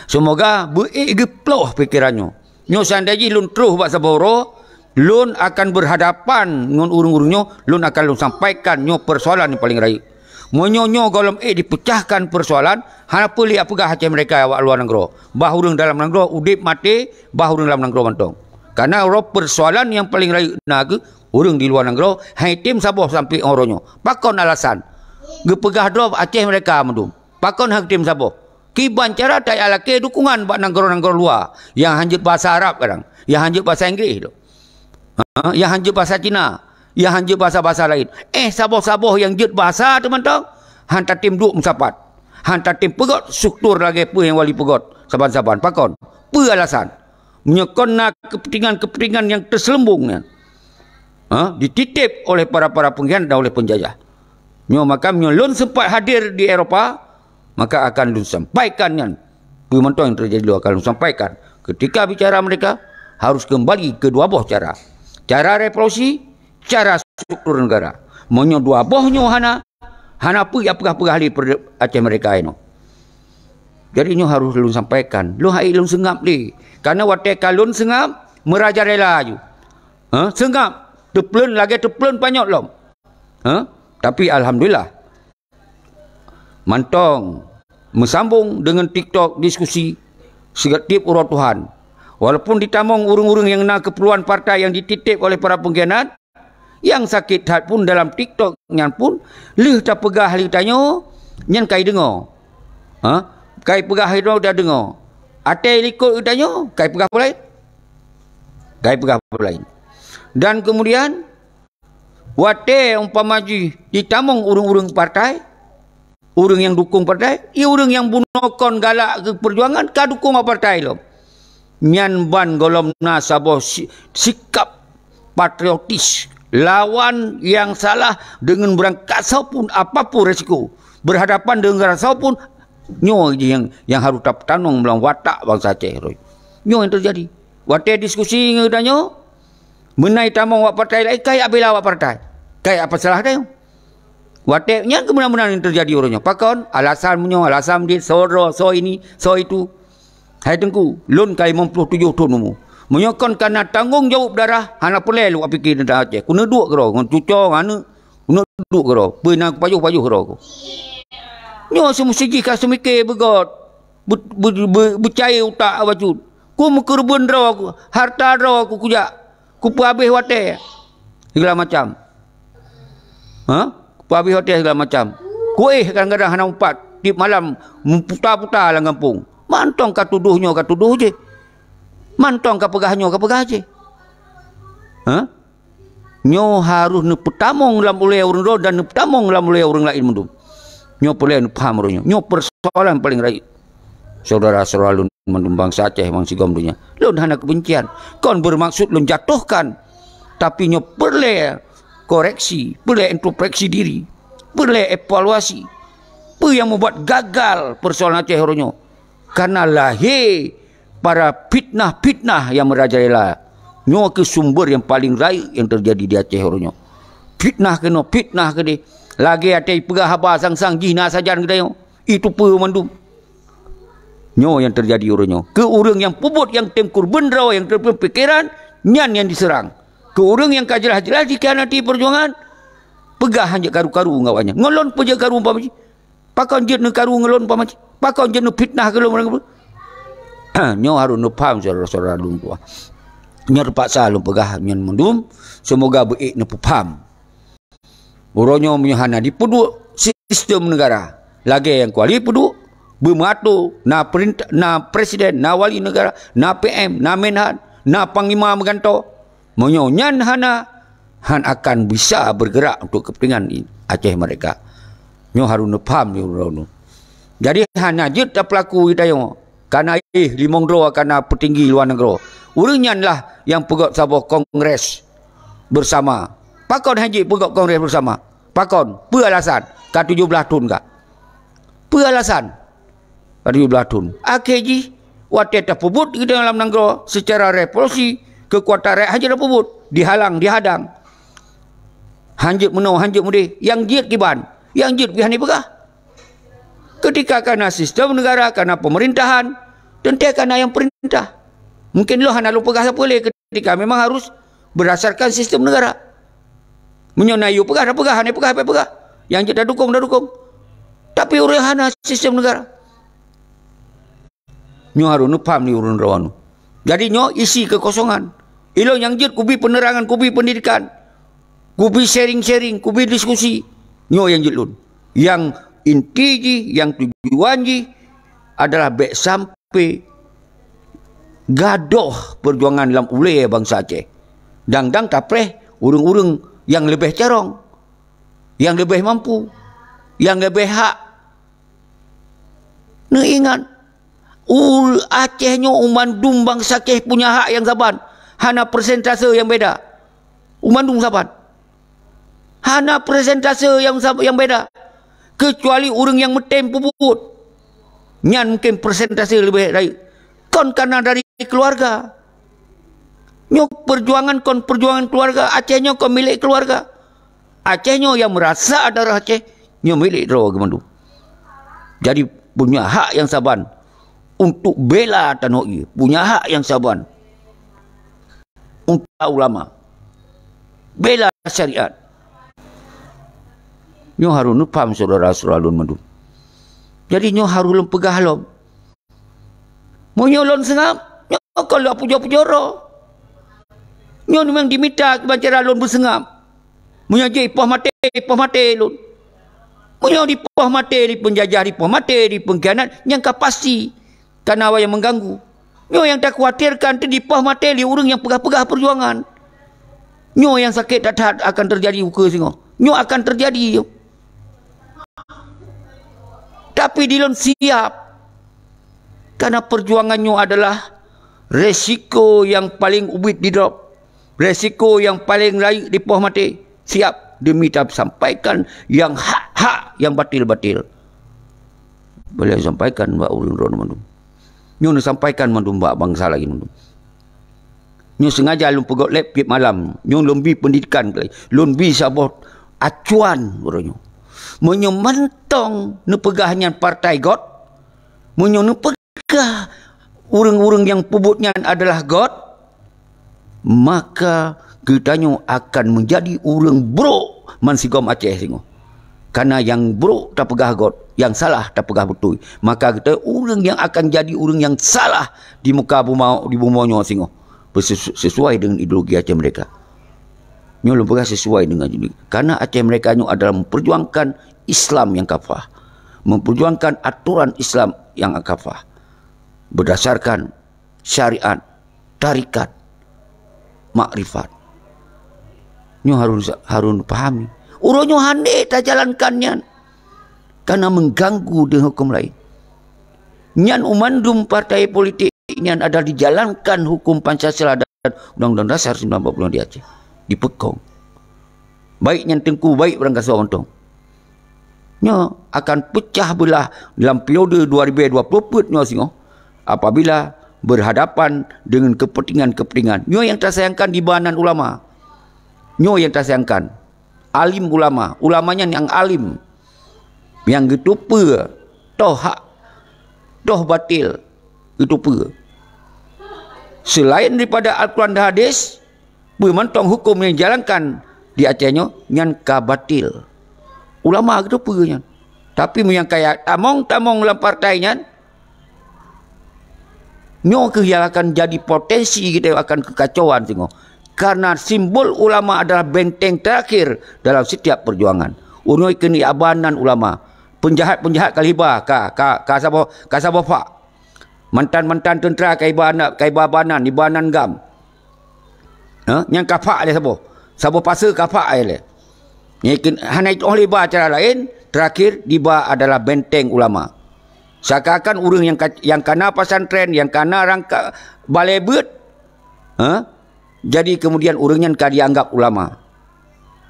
S1: Semoga berigeploh pikirannya. Nyo sandai lun terus bak saboro, lun akan berhadapan dengan urang-urang nyo, lun akan lun sampaikan nyo persoalan yang paling raya. Monyo-nyo golom dipecahkan persoalan, hana puli apakah Aceh mereka awak luar negara. Bahurung dalam negara udip mati, bahurung dalam negara mantong. Karena persoalan yang paling raya naga, urang di luar negara, hai tim saboh sampai oronyo. Pakon alasan. Gepegah do Aceh mereka mendung. Pakon hak tim saboh. Kiban cara tak alake dukungan bak negara-negara luar yang hanjut bahasa Arab kadang, yang hanjut bahasa Inggeris tu. Yang hanjut bahasa Cina. Yang hanjut bahasa-bahasa lain. Saboh-saboh yang jut bahasa teman-teman. Hantar tim duk mensapat. Hantar tim pegot. Struktur lagi apa yang wali pegot. Saban-saban. Pakon. Apa alasan? Menyekona kepentingan-kepentingan yang terselembungnya. Dititip oleh para pengkhianat dan oleh penjajah. Maka lun sempat hadir di Eropah. Maka akan lun sampaikan yang pementong yang terjadi dulu akan lun sampaikan. Ketika bicara mereka. Harus kembali ke dua buah cara. Cara revolusi. Cara struktur negara. Monyo dua bohnya hana apa ahli Aceh mereka ini. Jadi nyo harus lu sampaikan. Lu hai lu sengap di. Karena waktu kalun sengap merajalela ju. Sengap teplen lagi teplen banyak lom. Tapi alhamdulillah mantong mesambung dengan TikTok diskusi segetip urut Tuhan. Walaupun ditamong urung-urung yang nak keperluan partai yang dititip oleh para pengkhianat, yang sakit hat pun dalam TikTok nyan pun leh tak pegah li tanyo nyan kai dengar. Kai pegah hido dah dengar. Ate likut tanyo kai pegah apa lain? Kai pegah apa lain.
S2: Dan kemudian wate umpama ditamong urang-urang partai, urang yang dukung partai, urang yang bunokon galak ke perjuangan ka dukung partai lo. Nyan ban golom na sabo sikap patriotis lawan yang salah dengan berangkat pun apapun resiko berhadapan dengan rasa pun nyo yang harus tap tanong melang watak bangsa Aceh nyo yang terjadi wate diskusi ngedanyo menai tamong wak partai lain kayak bela wak partai kayak apa salah dia wate nya kebenar-benar yang terjadi orangnya pakon alasan dia so ini so itu hai tengku lun kai 57 tahun mu menyokon karena tanggung jawab darah hana pelai lu fikir dah Aceh kuna duk kero ngon cucong anu kuna duk kero pernah payuh kero nyo semesti ka semike begot bercaya utak baju ku mekerbun ro harta ro ku kujak ku habis wate segala macam ku habis wate segala macam ku kadang-kadang hana umpat tip malam putar-putar lang kampung mantong ka tuduh je mantong ka pegah je nyo harus ne petamong lam ulai urang ro dan ne petamong lam ulai urang lain mendum nyo boleh paham ro nyo persoalan paling raih saudara-saudara lun mendum bangsa Aceh bangsa Sigom dunia lun hana kebencian kon bermaksud lun jatuhkan tapi nyo perlu koreksi perlu introspeksi diri perlu evaluasi apa yang membuat gagal persoalan Aceh ro nyo karena lahir para fitnah-fitnah yang merajalela nyo ke sumber yang paling raih yang terjadi di Aceh orangnya fitnah ke dia lagi ada pegah haba sang-sang jina sajan ke dia itu pe mandum nyo yang terjadi orangnya ke orang yang pubut yang temkur bendraw yang terpikiran nyan yang diserang ke orang yang kajelas-jelas dikhianati perjuangan pegah hanya karu-karu ngawanya ngelon peja karu umpama pakon jet ne karu ngelon umpama pakon jet ne fitnah ke orang nyo harus nepam saudara-saudara lum tua nyo terpaksa lum pegah nyan mendum semoga beik ne paham uronyo menyahana di pedu sistem negara lagi yang kuali pedu bermatu na perintah na presiden na wali negara na PM na menhan na panglima meganto menyo nyan hana han akan bisa bergerak untuk kepentingan Aceh mereka nyo harus nepam ni urono jadi hana jet pelaku hidayah karena limong dro karena petinggi luar negara urunyan lah yang pegot sabuh kongres bersama pakon haji pegot kongres bersama pakon pe alasan ka 17 tahun ka pe alasan ka 17 tahun akhirnya wate tak pebut di dalam negara secara revolusi kekuatan rakyat haji dah pebut dihalang dihadang hanjut menau hanjut mudi yang jit kiban yang jit bihani pegah ketika karena sistem negara karena pemerintahan tentu karena yang perintah mungkin lo hana lo pegah tak boleh ketika memang harus berdasarkan sistem negara menyonayu pegah dah pegah hana pegah yang jit dah dukung tapi orang hana sistem negara nyo harus nepam ni urun rawan jadi nyo isi kekosongan ilo yang jit kubi penerangan kubi pendidikan kubi sharing kubi diskusi nyo yang jit lun yang inti ji yang tujuan ji adalah baik sampai gadoh perjuangan dalam ulai bangsa Aceh dang kapreh urung-urung yang lebih carong yang lebih mampu yang lebih hak ne ingat Acehnya umandum bangsa Aceh punya hak yang saban hana persentase yang beda umandum saban hana persentase yang beda kecuali orang yang metem puput nyan mungkin persentase lebih dari kon karena dari keluarga nyok perjuangan kon perjuangan keluarga Acehnya kon milik keluarga Acehnya yang merasa darah Aceh nyo milik ro gemandu jadi punya hak yang saban untuk bela tanoi punya hak yang saban untuk ulama bela syariat nyo harus nupam saudara-saudara lun mandu jadi nyo harus lum pegah lom monyo lon sengap nyo kalau pujo-pujo ro nyo memang diminta kebancara lun bersengap monyo je poh mate lun monyo di poh mate di penjajah di poh mate di pengkhianat yang pasti karena awak yang mengganggu nyo yang tak khawatirkan tu di poh mate di urang yang pegah-pegah perjuangan Nyo yang sakit tak akan terjadi buka singo. Nyo akan terjadi. Tapi dilon siap. Karena perjuangan nyo adalah resiko yang paling ubit di drop. Resiko yang paling lain di poh mati. Siap demi tak sampaikan yang hak-hak yang batil-batil. Boleh sampaikan mbak ulun mandum. Nyo nak sampaikan mandum mbak bangsa lagi mandum. Nyo sengaja lum pegot lab pip malam. Nyo lebih pendidikan kali. Lebih sabot acuan orangnya. Menyo mentong ne pegahnya partai God. Menyo ne pegah urang-urang yang pubutnya adalah God. Maka kitanya akan menjadi urang bro mansigom Aceh singo. Karena yang bro tak pegah God, yang salah tak pegah betul. Maka kita urang yang akan jadi urang yang salah di muka bumonyo singo. Sesuai dengan ideologi Aceh mereka. Nyo lupa sesuai dengan ini. Karena Aceh mereka nyo adalah memperjuangkan Islam yang kafah. Memperjuangkan aturan Islam yang kafah. Berdasarkan syariat, tarikat, makrifat. Nyo harus pahami. Uronyo handai tak jalankannya. Karena mengganggu dengan hukum lain. Nyan umandum partai politik yang adalah dijalankan hukum Pancasila dan Undang-Undang Dasar 1945 di Aceh. Dipekong. Baik yang tengku, baik orang kasar ontong. Nya akan pecah belah dalam periode 2020 nyo singo. Apabila berhadapan dengan kepentingan-kepentingan. Nyo yang tersayangkan di bahanan ulama. Nyo yang tersayangkan. Alim ulama. Ulamanya yang alim. Yang gitu pe. Toh hak. Toh batil. Itu pe. Selain daripada Al-Quran dan hadis, pemantong hukum yang dijalankan di Acehnya nyan kabatil. Ulama gitu punya. Tapi yang kayak tamong dalam partainya, nyo akan jadi potensi kita akan kekacauan tengok. Karena simbol ulama adalah benteng terakhir dalam setiap perjuangan. Unoi kini abanan ulama. Penjahat-penjahat kalibah ka sabo pak. Mantan-mantan tentera kaiba banan di banan gam. Yang kapak dia sabo pasal kapak dia. Hanya itu oleh cara lain, terakhir diba adalah benteng ulama. Seakan-akan orang yang kena pesantren, yang kena rangka balai bet, jadi kemudian orangnya dianggap ulama.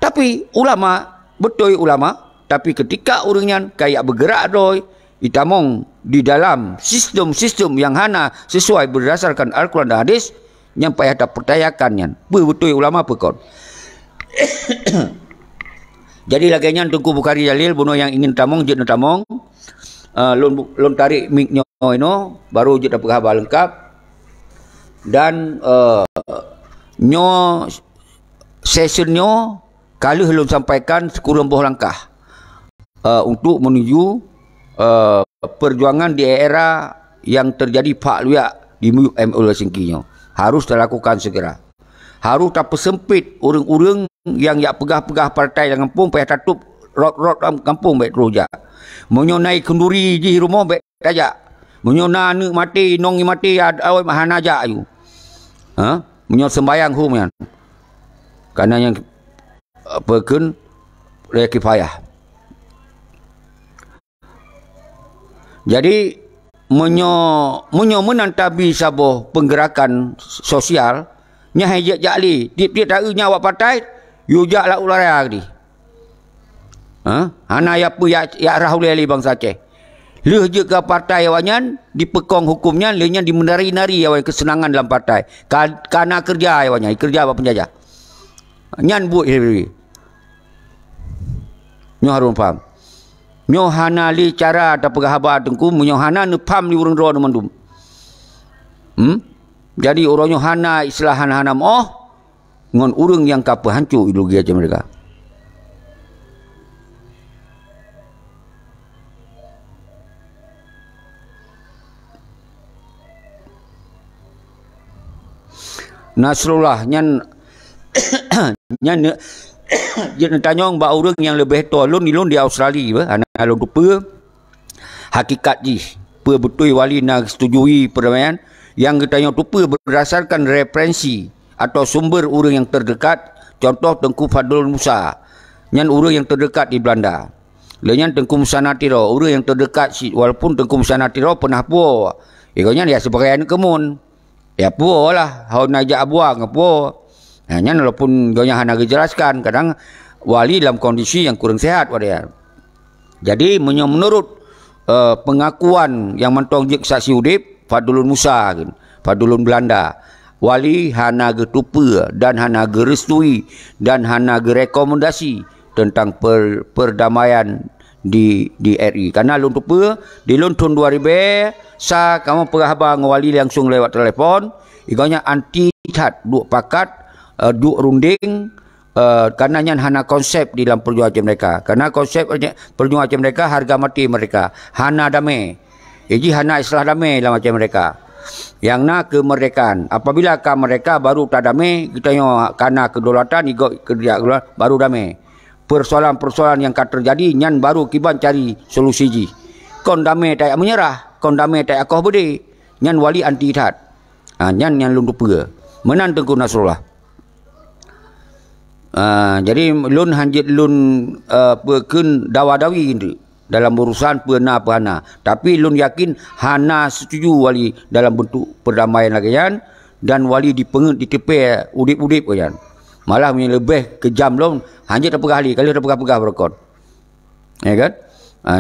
S2: Tapi ulama, betul ulama, tapi ketika orangnya kayak bergerak doi, itamong di dalam sistem-sistem yang hana sesuai berdasarkan Al-Quran dan hadis, yang payah tak percayakannya. Betul ulama pekon. Jadi laganya Tengku Bukhari Jalil buno yang ingin tamong je tamong. Lon tarik mic nyo ino baru je dapat khabar lengkap. Dan nyo session nyo kalau belum sampaikan sekurang boh langkah untuk menuju perjuangan di era yang terjadi Pak Luyak di MOU Singkinyo harus dilakukan segera. Harus tak persempit orang-orang yang pegah-pegah partai dalam kampung payah tatup rot-rot dalam kampung baik rojak. Menyonai kenduri di rumah baik tajak. Menyona anak mati, nongi mati awal mahana aja ayu. Menyon sembayang hum yan. Karena yang berken reki payah. Jadi menyo menantabi saboh penggerakan sosial nya hejak jakli dia tak nyawa partai yu jaklah ulara di hana ya pu ya rahul ali bangsa Aceh leh je ke partai awanyan dipekong hukumnya lehnya dimenari-nari awan kesenangan dalam partai karena kerja awannya kerja apa penjajah nyan buat nyo harus faham nyo hana li cara atau pegahaba tengku nyo hana ne pam li urang ro mandum. Jadi orang nyo hana istilah hana moh ngon urang yang kapah hancur ideologi aja mereka. Nasrullah nyan Jangan tanya mbak orang yang lebih tua lun di Australia anak lun lupa hakikat ji betul wali nak setujui perdamaian yang kita tanya lupa berdasarkan referensi atau sumber orang yang terdekat Contoh Tengku Fadlul Musa. Nyan urang yang terdekat di Belanda. Lenyan Tengku Musa Natiro, urang yang terdekat walaupun Tengku Musa Natiro pernah puo. Igonya dia sebagai anak kemun. Ya puo lah, hau najak abuang puo. Nyan walaupun gonya hana jelaskan, kadang wali dalam kondisi yang kurang sehat wadia. Jadi menurut pengakuan yang mentong jek saksi udip Fadlul Musa kan, Fadlul Belanda, wali hana getupa dan hana gerestui dan hana gerekomendasi tentang perdamaian di RI. Karena lun tupa di lun tahun 2000 sa kamu perhabang wali langsung lewat telefon, iganya anti tat duk pakat duk runding. Karena yang hana konsep di dalam perjuangan mereka. Karena konsep perjuangan mereka harga mati mereka. Hana damai. Jadi hana istilah damai dalam macam mereka. Yang nak kemerdekaan. Apabila mereka baru tak damai, kita tengok karena kedaulatan ikut kerja baru damai. Persoalan-persoalan yang akan terjadi, nyan baru kiban cari solusi ji. Kon damai tak menyerah, kon damai tak akoh budi. Nyan wali anti tat. Nyan yang lundup pega. Menan Tengku Nasrullah. Jadi lun hanjit lun pekun dawadawi gitu dalam urusan pena. Tapi lun yakin hana setuju wali dalam bentuk perdamaian lagi kan, dan wali dipengut di tepi udip-udip kan. Malah lebih kejam lun hanjit tak pegah kali tak pegah berkon. Ya kan?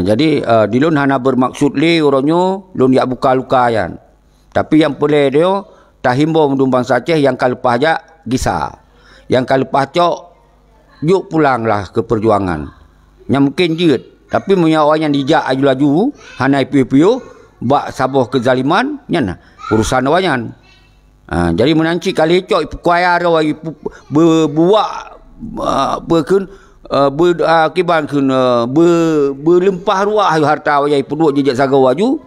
S2: Jadi di lun hana bermaksud li orangnya lun yak buka luka kan. Tapi yang boleh dia tahimbo mendumbang Aceh yang kalepah aja gisa. Yang kalepah cok yuk pulanglah ke perjuangan. Yang mungkin jeut, tapi punya orang yang dijak aju-aju hana ipu-ipu bak saboh kezaliman nyan urusan awanyan. Jadi menanci kali cok ipu kuaya rawa ipu berbuak berkun berakibat kun berlempah ruah harta awak ipu duk jejak saga waju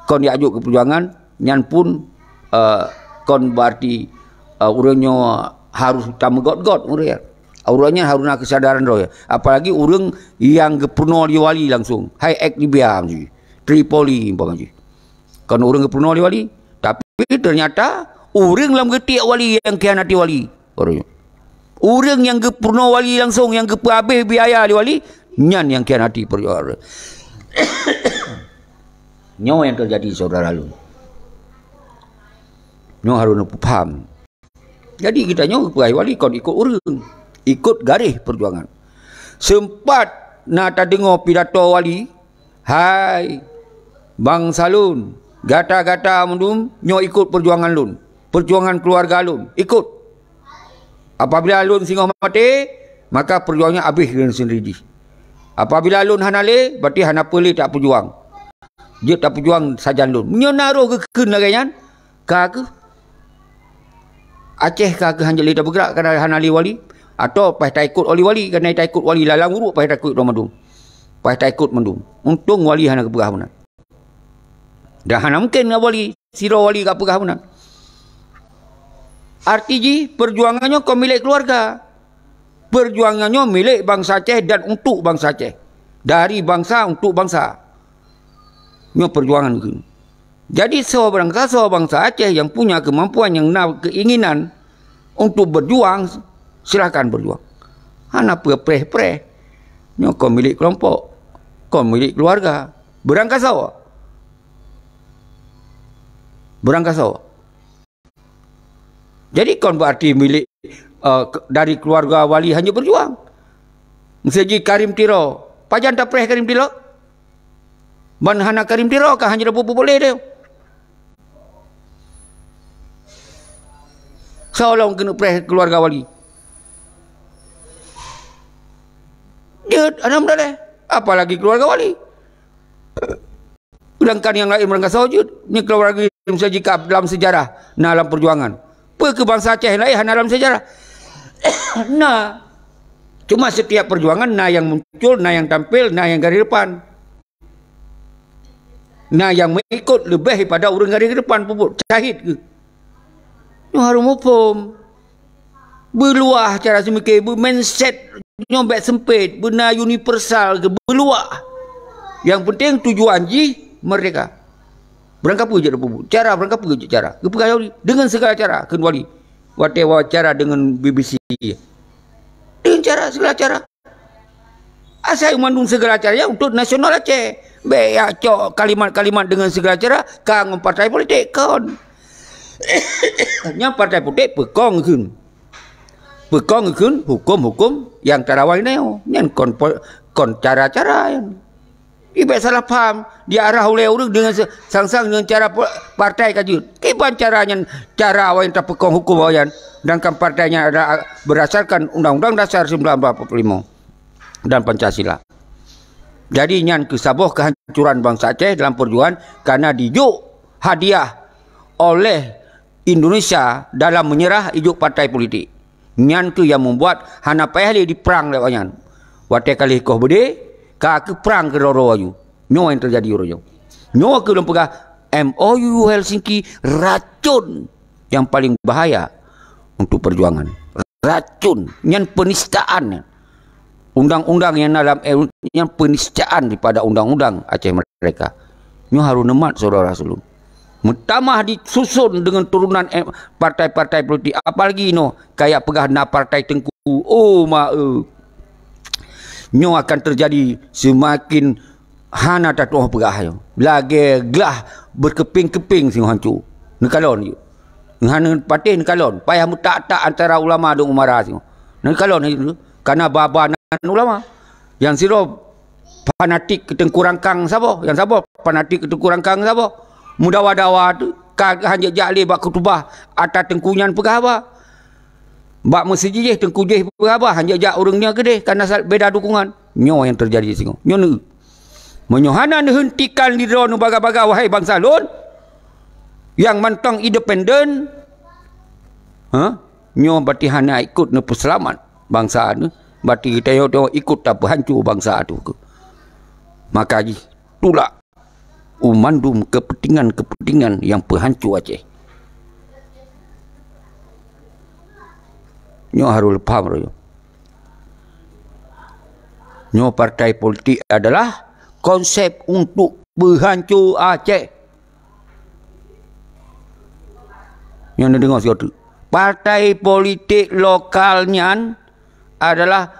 S2: kon diajuk ke perjuangan nyan pun kon berarti urangnya harus utama got-got urang. Urangnya harus nak kesadaran roh. Apalagi urang yang gepurno di wali langsung. Hai ek di biam ji. Tripoli umpama ji. Kan urang gepurno di wali, tapi ternyata urang lam getik wali yang khianati wali. Urang yang gepurno wali langsung, yang habis biaya di wali, nyan yang khianati perjuangan. Nyo yang terjadi saudara lu. Nyo harus paham. Jadi kita nyo pegawai wali kon ikut urang, ikut garis perjuangan. Sempat nak tak dengar pidato wali, hai bang salun, gata-gata mendum nyo ikut perjuangan lun, perjuangan keluarga lun, ikut. Apabila lun singoh mati, maka perjuangannya habis dengan sendiri. Apabila lun hanale, berarti hana peli tak perjuang. Dia tak perjuang sajan lun. Nyo naruh ke ken lagi kan? Kak Aceh kah ke hanjali tak bergerak kerana hanali wali, atau pas tak ikut wali kerana tak ikut wali lalang uruk pas tak ikut mendung, pas tak ikut mendung. Untung wali hana keberah benar. Dah hana mungkin wali siro wali ke berah benar. RTG perjuangannya kau milik keluarga, perjuangannya milik bangsa Aceh dan untuk bangsa Aceh, dari bangsa untuk bangsa. Ini perjuangan ini. Jadi seorang bangsa Aceh yang punya kemampuan, yang keinginan untuk berjuang, silakan berjuang. Hana preh-preh. Nyo kau milik kelompok, kau milik keluarga. Berangkat sawa. Berangkat sawa. Jadi kau berarti milik dari keluarga wali hanya berjuang. Misalnya Karim Tiro, pajan tak preh Karim Tiro? Ban hana Karim Tiro kah hanya dapat boleh dia? Seolah kena preh keluarga wali. Dia ada mudah. Apalagi keluarga wali. Sedangkan yang lain mereka sawjud. Ini keluarga misalnya jika dalam sejarah, dalam perjuangan. Ke bangsa Aceh lain dalam sejarah. Nah, cuma setiap perjuangan, nah yang muncul, nah yang tampil, nah yang garis depan. Nah yang mengikut lebih daripada orang garis depan pun syahid ke. Nyo harus mufum. Berluah cara semikir, mindset nyobek sempit, benar universal ke berluah. Yang penting tujuan ji mereka. Berangkat pun je cara berangkat pun je cara. Kepegawai dengan segala cara kecuali wawancara dengan BBC. dengan cara segala cara. Asal mandung segala caranya untuk nasional Aceh. Beya cok kalimat-kalimat dengan segala cara kang partai politik kon. Nya partai politik pekong kun hukum-hukum yang tarawai neo. Nyan kon cara-cara yang ibu salah paham diarah oleh orang dengan sang-sang dengan cara partai kajut. Kiban caranya cara awak yang terpekong hukum awak dan kan partainya ada berdasarkan Undang-Undang Dasar 1945 dan Pancasila. Jadi nyan kesaboh kehancuran bangsa Aceh dalam perjuangan karena dijuk hadiah oleh Indonesia dalam menyerah ijuk partai politik. Nyan tu yang membuat hana payah di perang lewatnya. Watai kali koh bede ka ke perang ke roro ayu. Nyo yang terjadi roro. Nyo ke lempegah MOU Helsinki racun yang paling bahaya untuk perjuangan. Racun, yang penistaan. Undang-undang yang dalam yang penistaan daripada undang-undang Aceh mereka. Nyo harus nemat saudara Rasulun. Mutamah disusun dengan turunan partai-partai politik. Apalagi kayak pegah na partai Tengku. Oh nyo akan terjadi semakin hana tatuh pegah yo. Lagi gelah berkeping-keping sing hancu. Nekalon yo. Hana patih nekalon. Payah mutak-tak antara ulama dan umara sing. Nekalon itu karena babanan ulama. Yang siro fanatik Tengku Rangkang sabo? Yang sabo fanatik Tengku Rangkang sabo? Mudawa-dawa tu hanya jali bak kutubah atas tengkunyan pegah apa bak mesejih tengku jih pegah apa hanya jak orangnya gede karena beda dukungan. Nyo yang terjadi di sini nyo ne menyohana hentikan di drone baga-baga wahai bangsa lun yang mentang independen nyo berarti hana ikut ne perselamat bangsa ne berarti kita ikut tak hancur bangsa tu maka itulah umandum kepentingan-kepentingan yang penghancur Aceh. Nyo harus paham. Nyo partai politik adalah konsep untuk penghancur Aceh. Nyo nak dengar sesuatu. Partai politik lokalnya adalah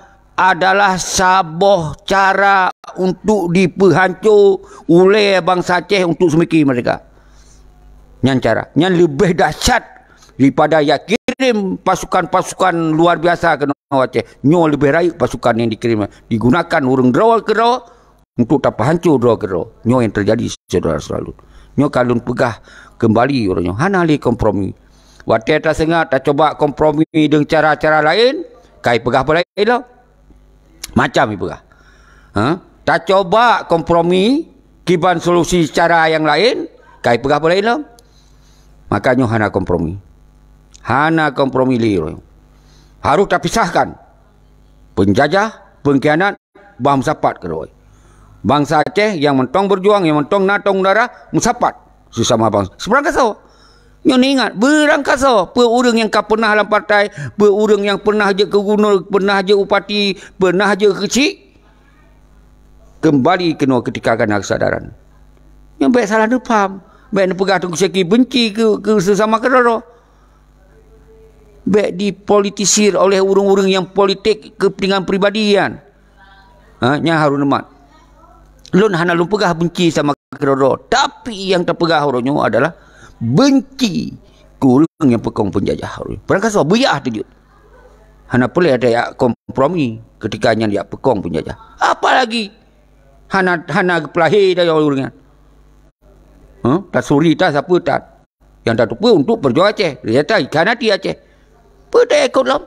S2: saboh cara untuk dipehancur oleh bangsa Aceh untuk semiki mereka. Nyan cara, nyan lebih dahsyat daripada yang kirim pasukan-pasukan luar biasa ke Aceh. Nyo lebih raih pasukan yang dikirim digunakan urang draw ke draw untuk tak hancur draw ke draw. Nyo yang terjadi saudara selalu. Nyo kalun pegah kembali orangnya hana li kompromi. Watai tak sengat tak coba kompromi dengan cara-cara lain, kai pegah apa lain lah. Macam ni pegah. Tak coba kompromi kiban solusi cara yang lain, kai pegah apa lain lah. Makanya hana kompromi. Hana kompromi li. Harus terpisahkan. Penjajah, pengkhianat, bangsa sapat keroi. Bangsa Aceh yang mentong berjuang, yang mentong natong darah, musapat sesama bangsa. Seberang kasau. Nyo ingat, berang kasau. Orang yang pernah dalam partai, orang yang pernah je ke gubernur, pernah je upati, pernah je kecil, kembali kena ketika kena kesadaran. Yang baik salah dia faham. Baik dia pegah tunggu seki benci ke sesama kerana. Baik dipolitisir oleh orang-orang yang politik kepentingan peribadian. Yang harus nemat. Lun hana lun pegah benci sama kerana. Tapi yang terpegah orangnya adalah benci kurang yang pekong penjajah. Perangkasa buyah tu je. Hana boleh ada yang kompromi ketika yang dia pekong penjajah. Apalagi hana pelahir dari orangnya. Tak suri tak siapa tak. Yang tak tupu untuk berjuang Aceh. Dia kata ikan hati Aceh. Pada ikut lah.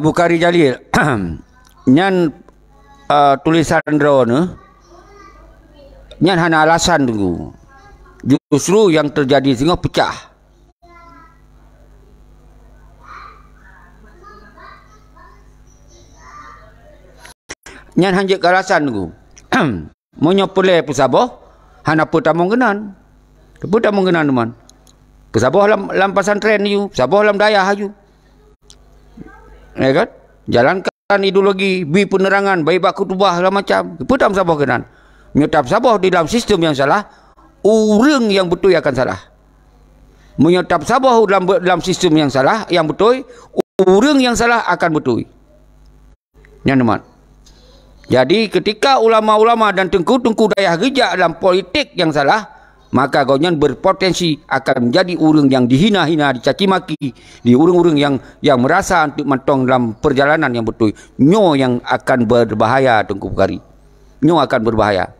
S2: Bukhari Jalil. Nyan tulisan drone nyan hana alasan tunggu. Justru yang terjadi sehingga pecah. Nyan hanjek alasan tunggu. Menyopole pusabo hana putamong genan. Putamong genan teman. Kesabo lam pasantren yu, sabo lam dayah yu. Ya kan? Jalankan ideologi bi penerangan, bayi bak kutubah lah macam. Petam sabah kenan. Menyetap sabah di dalam sistem yang salah, orang yang betul akan salah. Menyetap sabah dalam sistem yang salah, yang betul, orang yang salah akan betul. Yang teman. Jadi ketika ulama-ulama dan tengku-tengku daya rejak dalam politik yang salah, maka kaunyan berpotensi akan menjadi orang yang dihina-hina, dicaci maki, di orang-orang yang merasa untuk mentong dalam perjalanan yang betul. Nyo yang akan berbahaya, Tengku Bukhari. Nyo akan berbahaya.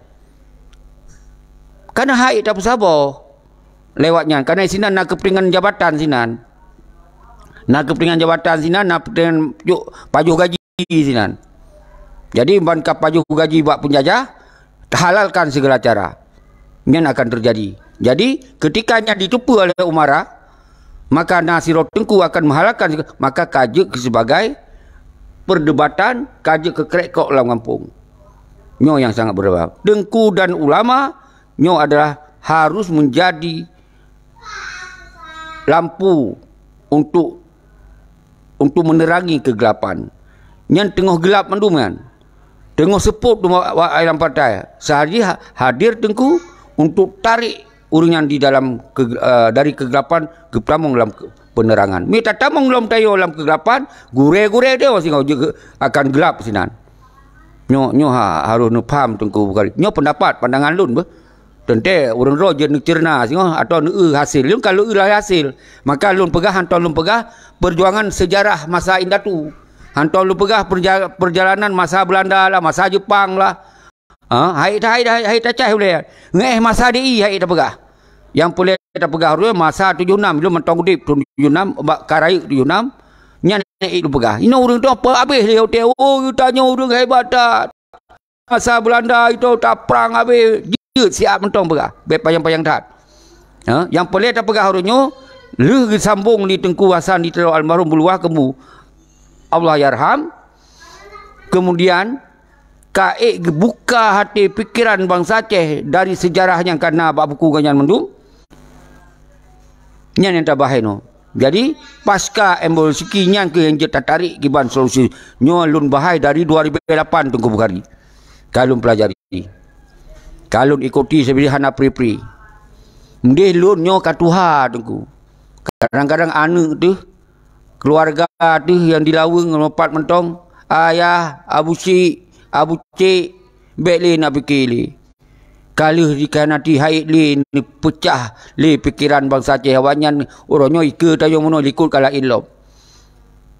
S2: Karena haid tak bersabar lewatnya. Karena sinan nak kepentingan jabatan sinan. Nak kepentingan jabatan sinan, nak kepentingan pajuh gaji sinan. Jadi ban pajuh gaji buat penjajah, halalkan segala cara. Yang akan terjadi. Jadi ketikanya ditupu oleh umara, maka Nasirul Tengku akan menghalalkan, maka kajak sebagai perdebatan, kajak kekerekok dalam kampung. Nyo yang sangat berbahaya. Tengku dan ulama, nyo adalah harus menjadi lampu untuk menerangi kegelapan. Yang tengah gelap mendum kan. Tengah seput dalam partai. Sehari hadir Tengku untuk tarik orang yang di dalam dari kegelapan ke tamung dalam penerangan. Minta tamung dalam tayo dalam kegelapan, gure-gure dia sehingga akan gelap sinan. Nyo harus faham Tengku Bukhari. Nyo pendapat pandangan lun be. Tente orang roja nak cerna sehingga atau hasil. Lun kalau lah hasil, maka lun pegah hantar lun pegah perjuangan sejarah masa Indatu. Hantar lun pegah perjalanan masa Belanda lah, masa Jepang lah. Haid tak cah boleh. Ngeh masa DI haid tak pegah. Yang boleh tak pegah tu masa 76 dia mentong udip 76 karai 76 nyan itu pegah. Ini orang tu apa habis dia hotel. Oh tanya orang hebat tak. Masa Belanda itu tak perang habis. Dia siap mentong pegah. Baik payang-payang tak. Yang boleh tak pegah orangnya lu sambung di Tengku Hasan di Teluk Almarhum Buluah kemu. Allah yarham. Kemudian kaik buka hati pikiran bangsa Aceh dari sejarahnya karena bab buku ganyan mendum. Nyan yang tak bahaya no. Jadi pasca embol siki nyan ke yang jeta tarik kiban solusi nyo lun bahaya dari 2008 Tengku Bukhari. Kalun pelajari. Kalun ikuti sebenarnya hana pri-pri. Mendih lun nyo katuha Tengku. Kadang-kadang anak tu keluarga tu yang dilawung lompat mentong ayah Abu Syik Abu Cik Bek nak fikir li. Kalau dikanati haid li pecah li pikiran bangsa Aceh awanyan orangnya ika tayo mono likut kala ilom.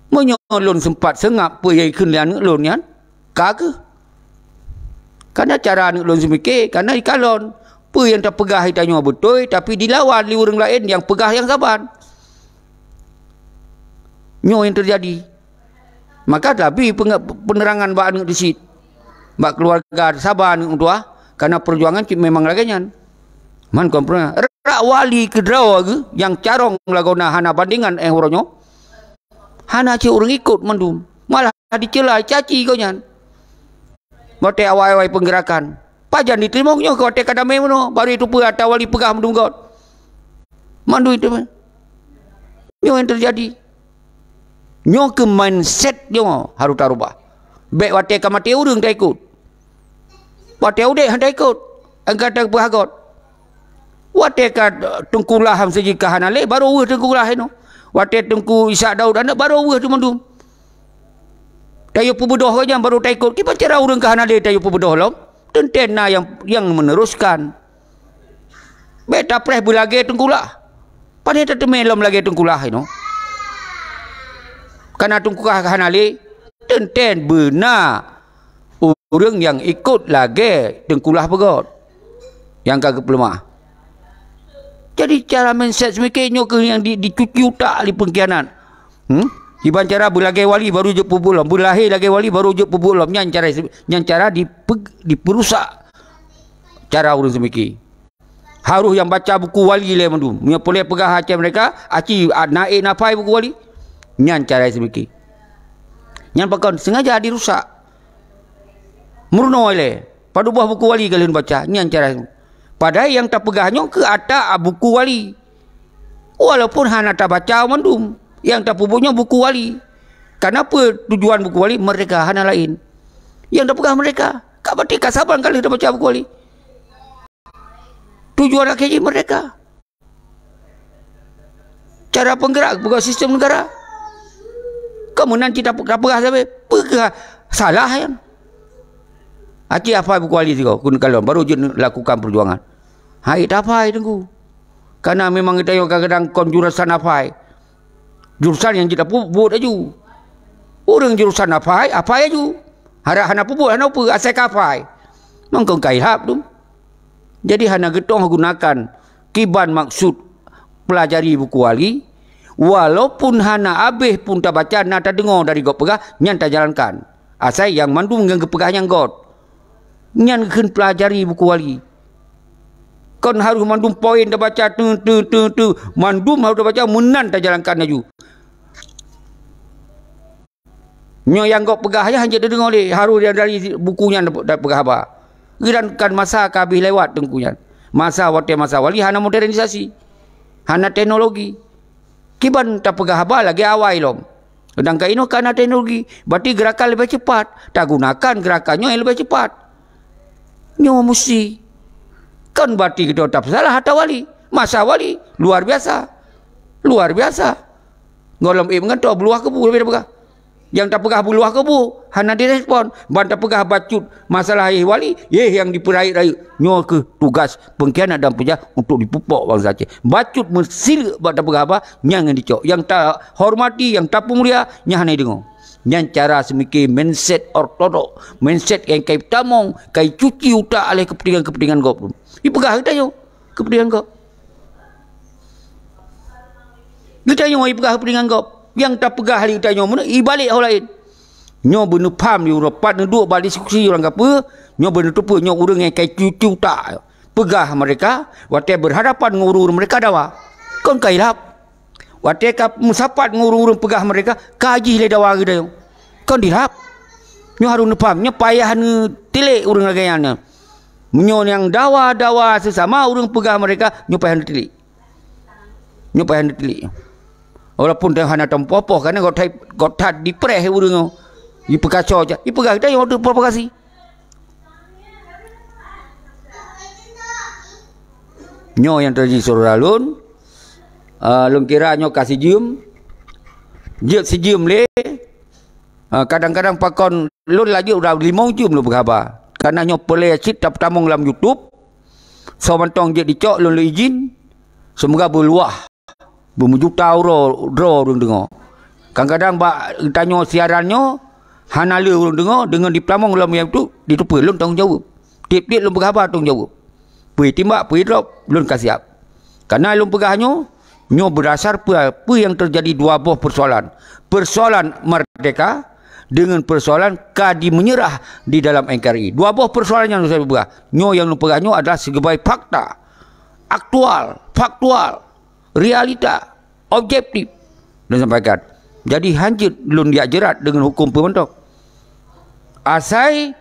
S2: Menyolon sempat sengap pe yang ikun lian lon yan. Kagak. Karena cara anak lon semikir karena ikalon pe yang tak pegah tanyo betul tapi dilawan li orang lain yang pegah yang sabar. Nyo yang terjadi. Maka tapi penerangan bak anak di situ. Bak keluarga sabar ni tua karena perjuangan memang laganyan. Man kompromi. Rak wali kedraw ke yang carong lagona hana bandingan oronyo. Hana ci orang ikut mendum. Malah dicela caci konyan. Mote awai-awai penggerakan. Pajan diterima nyo ko te kadame mono baru itu pun ada wali pegah mendum got. Mandu itu. Nyo yang terjadi. Nyo ke mindset nyo harus tarubah. Baik wate kamati urang tak ikut. Wate udah hendak ikut. Engkau tak berhagot. Wate ka Tengku Laham sejika hanale baru uah Tengku Laham. Wate Tengku Ishak Daud anak baru uah tu mandum. Tayo pubedoh aja baru tak ikut. Kita cara urang ka hanale tayo pubedoh lom. Tentena yang meneruskan. Beta preh belage Tengku Lah. Pada tak temelom lagi Tengku Lah no. Karena Tengku hanale tenten benar orang yang ikut lagi Tengku Lah pegot yang kagak pelemah. Jadi cara mindset semikirnya ke yang dicuci utak di pengkhianat. Iban cara berlagi wali baru je pubulom, berlahir lagi wali baru je pubulom. Yang cara diperusak cara orang semikir. Harus yang baca buku wali le mandu. Nya boleh pegah Aceh mereka, aci naik napai buku wali. Yang cara semikir. Yang pakon sengaja dirusak. Murno le. Pada buah buku wali kalian baca. Ini cara. Padahal yang tak pegahnya ke atas buku wali. Walaupun hana tak baca mandum. Yang tak pupunya buku wali. Kenapa tujuan buku wali mereka hana lain? Yang dah pegang mereka. Kak berarti kasaban kali dah baca buku wali. Tujuan rakyat mereka. Cara penggerak pegang sistem negara. Kamu nanti tak pegang sampai pegang salah yang. Aci apa buku wali kau? Kun kalau baru je lakukan perjuangan. Hai tak apa tunggu. Karena memang kita yang kadang-kadang kon jurusan apa? Jurusan yang kita buat aja. Orang jurusan apa aja. Harap hana buat hana apa asal kapai. Mangkong kaihap tu. Jadi hana getong gunakan kiban maksud pelajari buku wali. Walaupun hana habis pun tak baca nak tak dengar dari god pegah nyan tak jalankan. Asal yang mandu dengan kepegah yang god. Nyan kena pelajari buku wali. Kon harus mandum poin dah baca tu. Mandum harus dah baca munan tak jalankan laju. Nyo yang kau pegah aja hanya dengar dia harus dia dari bukunya dah pegah apa. Girankan masa kabih lewat tengkunya. Masa wali hana modernisasi. Hana teknologi. Kiban tak pegah apa lagi awal lom. Sedangkan ini karena teknologi. Berarti gerakan lebih cepat. Tak gunakan gerakannya yang lebih cepat. Nyo mesti. Kan berarti kita tak salah hatta wali. Masa wali luar biasa. Luar biasa. Ngolom mengantuk beluah kebu lebih pegah. Yang tak pegah beluah kebu hana direspon. Ban tak pegah bacut masalah wali yang diperai-rai. Nyo ke tugas pengkhianat dan penjahat untuk dipupuk bangsa Aceh. Bacut mesil tak pegah apa nyang yang dicok. Yang tak hormati, yang tak pemulia nyang hana dengar. Yang cara semikir mindset ortodok, mindset yang kai tamong, kai cuci utak oleh kepentingan-kepentingan kau pun. Ipegah kita yo kepentingan kau. Kita yo ipegah kepentingan kau. Yang tak pegah hari kita yo mana ibalik orang lain. Nyo bener paham di rapat duduk balik diskusi orang apa, nyo bener tu nyo urang yang kai cuci utak. Pegah mereka, wate berhadapan ngurur mereka dawa. Kon kai lap. Wateka musapat ngurung-urung pegah mereka kaji le dawa kita yo. Kon dirap. Nyo harus paham nya payah ne tilik urang lagayana. Nyo yang dawa-dawa sesama urang pegah mereka nyo payah tilik. Nyo payah tilik. Walaupun dah hana tempopoh karena gotat dipreh urang. I pekacau aja. I pegah kita yo provokasi. Nyo yang terjadi suralun lung kira nyo kasih jium sejum le kadang-kadang pakon lun lagi udah 5 jam lu berkhabar karena nyo pelai cit tak tamong dalam YouTube so mantong je dicok lun lu izin semoga berluah berjuta euro urang dengar kadang-kadang bak tanya siarannya hana le urang dengar dengan diplamong dalam YouTube ditupa lun tanggungjawab tip-tip lun berkhabar tanggungjawab pergi timbak pergi drop lun kasih up karena lun pegahnya nyo berdasar apa yang terjadi dua buah persoalan. Persoalan merdeka dengan persoalan kadi menyerah di dalam NKRI. Dua buah persoalan yang saya berah. Nyo yang lupa nyo adalah sebagai fakta. Aktual, faktual, realita, objektif. Dan sampaikan. Jadi hanjit lun dia jerat dengan hukum pementok. Asai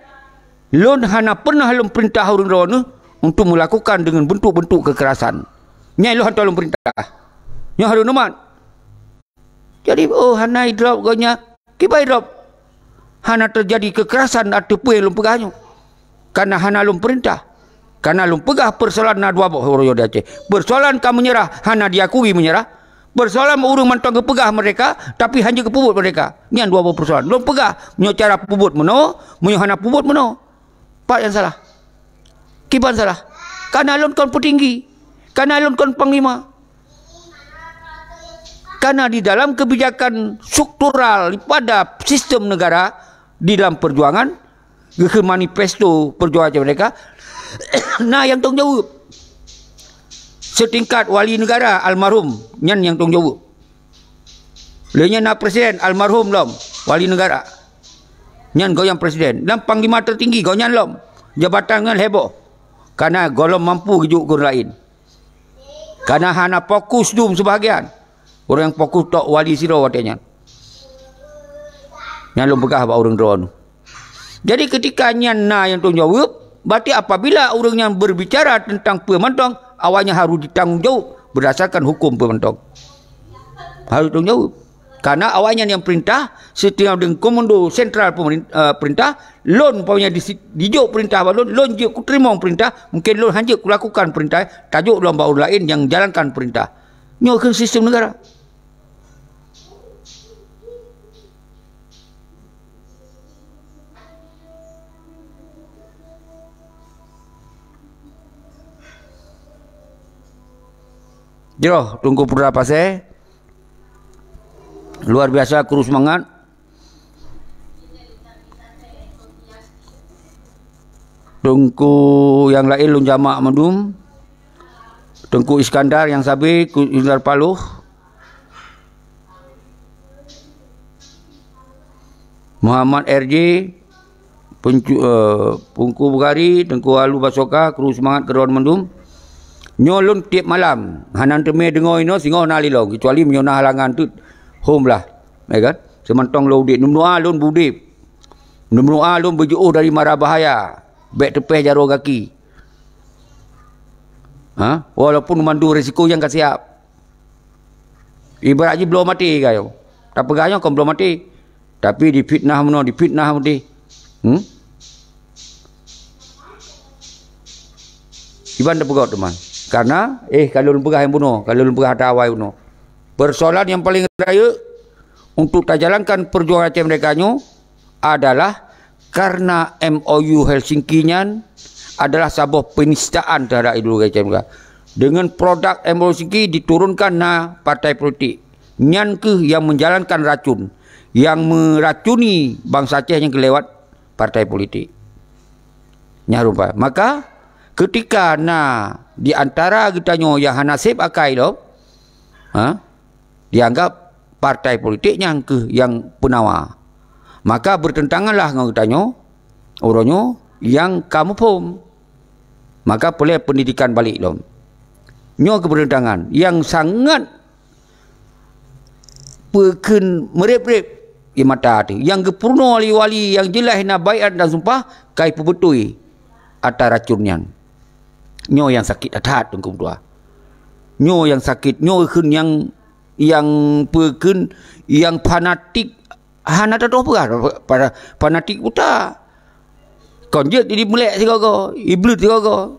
S2: lun hana pernah lun perintah orang rawana untuk melakukan dengan bentuk-bentuk kekerasan. Nyai lun hantar lun perintah. Yang harus nomat. Jadi hana drop gonya kibai drop. Hana terjadi kekerasan atau puai lum pegahnya. Karena hana lum perintah. Karena lum pegah persoalan na dua boh orang di Aceh. Persoalan kamu menyerah hana diakui menyerah. Persoalan urang mantong kepegah mereka tapi hanya kepubut mereka. Ni dua boh persoalan. Lum pegah nyo cara pubut meno, nyo hana pubut meno. Pak yang salah. Kiban salah. Karena lum kon petinggi. Karena lum kon panglima. Karena di dalam kebijakan struktural pada sistem negara di dalam perjuangan ke manifesto perjuangan mereka nah yang tanggung jawab setingkat wali negara almarhum nyan yang tanggung jawab lenya na presiden almarhum lom wali negara nyan goyang presiden dan panglima tertinggi goyang lom jabatan ngan heboh karena golong mampu kejuk ke lain karena hana fokus dum sebahagian. Orang yang fokus tok wali siro watanya. Yang lu pegah ba orang drone. Jadi ketika nyan na yang tanggung jawab, berarti apabila orang yang berbicara tentang pemantong, awalnya harus ditanggung jawab berdasarkan hukum pemantong. Harus tanggung jawab. Karena awalnya yang perintah, setelah dengan komando sentral perintah, lon punya dijuk perintah lon je ku terima perintah, mungkin lon hanya ku lakukan perintah, tajuk lon bau lain yang jalankan perintah. Nyo ke sistem negara. Jero, tunggu pura pasai. Luar biasa kru semangat. Tungku yang lain lun jamak madum. Tungku Iskandar yang sabi Iskandar Paluh. Muhammad RJ Pungku Bukari, Tengku Alu Basoka, kru semangat keruan madum. Nyolun tiap malam. Hanan teme dengar ino singo nalilong kecuali menyona halangan tu home lah, ya kan? Semantong lo udip, numnua lun budip, numnua lun berjauh dari mara bahaya, bek tepeh jaro kaki. Walaupun memandu risiko yang tak siap. Ibarat je belum mati kayo. Tak pegahnya kau belum mati. Tapi dipitnah meno, dipitnah mati. Iban tak pegah teman. Karena kalau lu pegah yang bunuh, kalau lu pegah ada awai bunuh. Persoalan yang paling raya untuk tak jalankan perjuangan mereka adalah karena MOU Helsinki-nya adalah sebuah penistaan terhadap ideologi mereka. Dengan produk MOU Helsinki diturunkan na partai politik. Nyan ke yang menjalankan racun, yang meracuni bangsa Aceh yang kelewat partai politik. Nyarumpa. Maka ketika di antara kita yang hanasib akai lo, dianggap partai politik yang penawa. Maka bertentanganlah dengan kitanya orangnya yang kamu pun. Maka boleh pendidikan balik lo. Nyo kebertentangan yang sangat peken merep-rep di mata hati. Yang kepurno wali-wali yang jelas na baiat dan sumpah kai pebetui atas racunnya. Nyo yang sakit atat tengkum tua. Nyo yang sakit, nyo yang peken yang fanatik hana tak tahu apa para fanatik buta konjet jadi melek sigaga iblis sigaga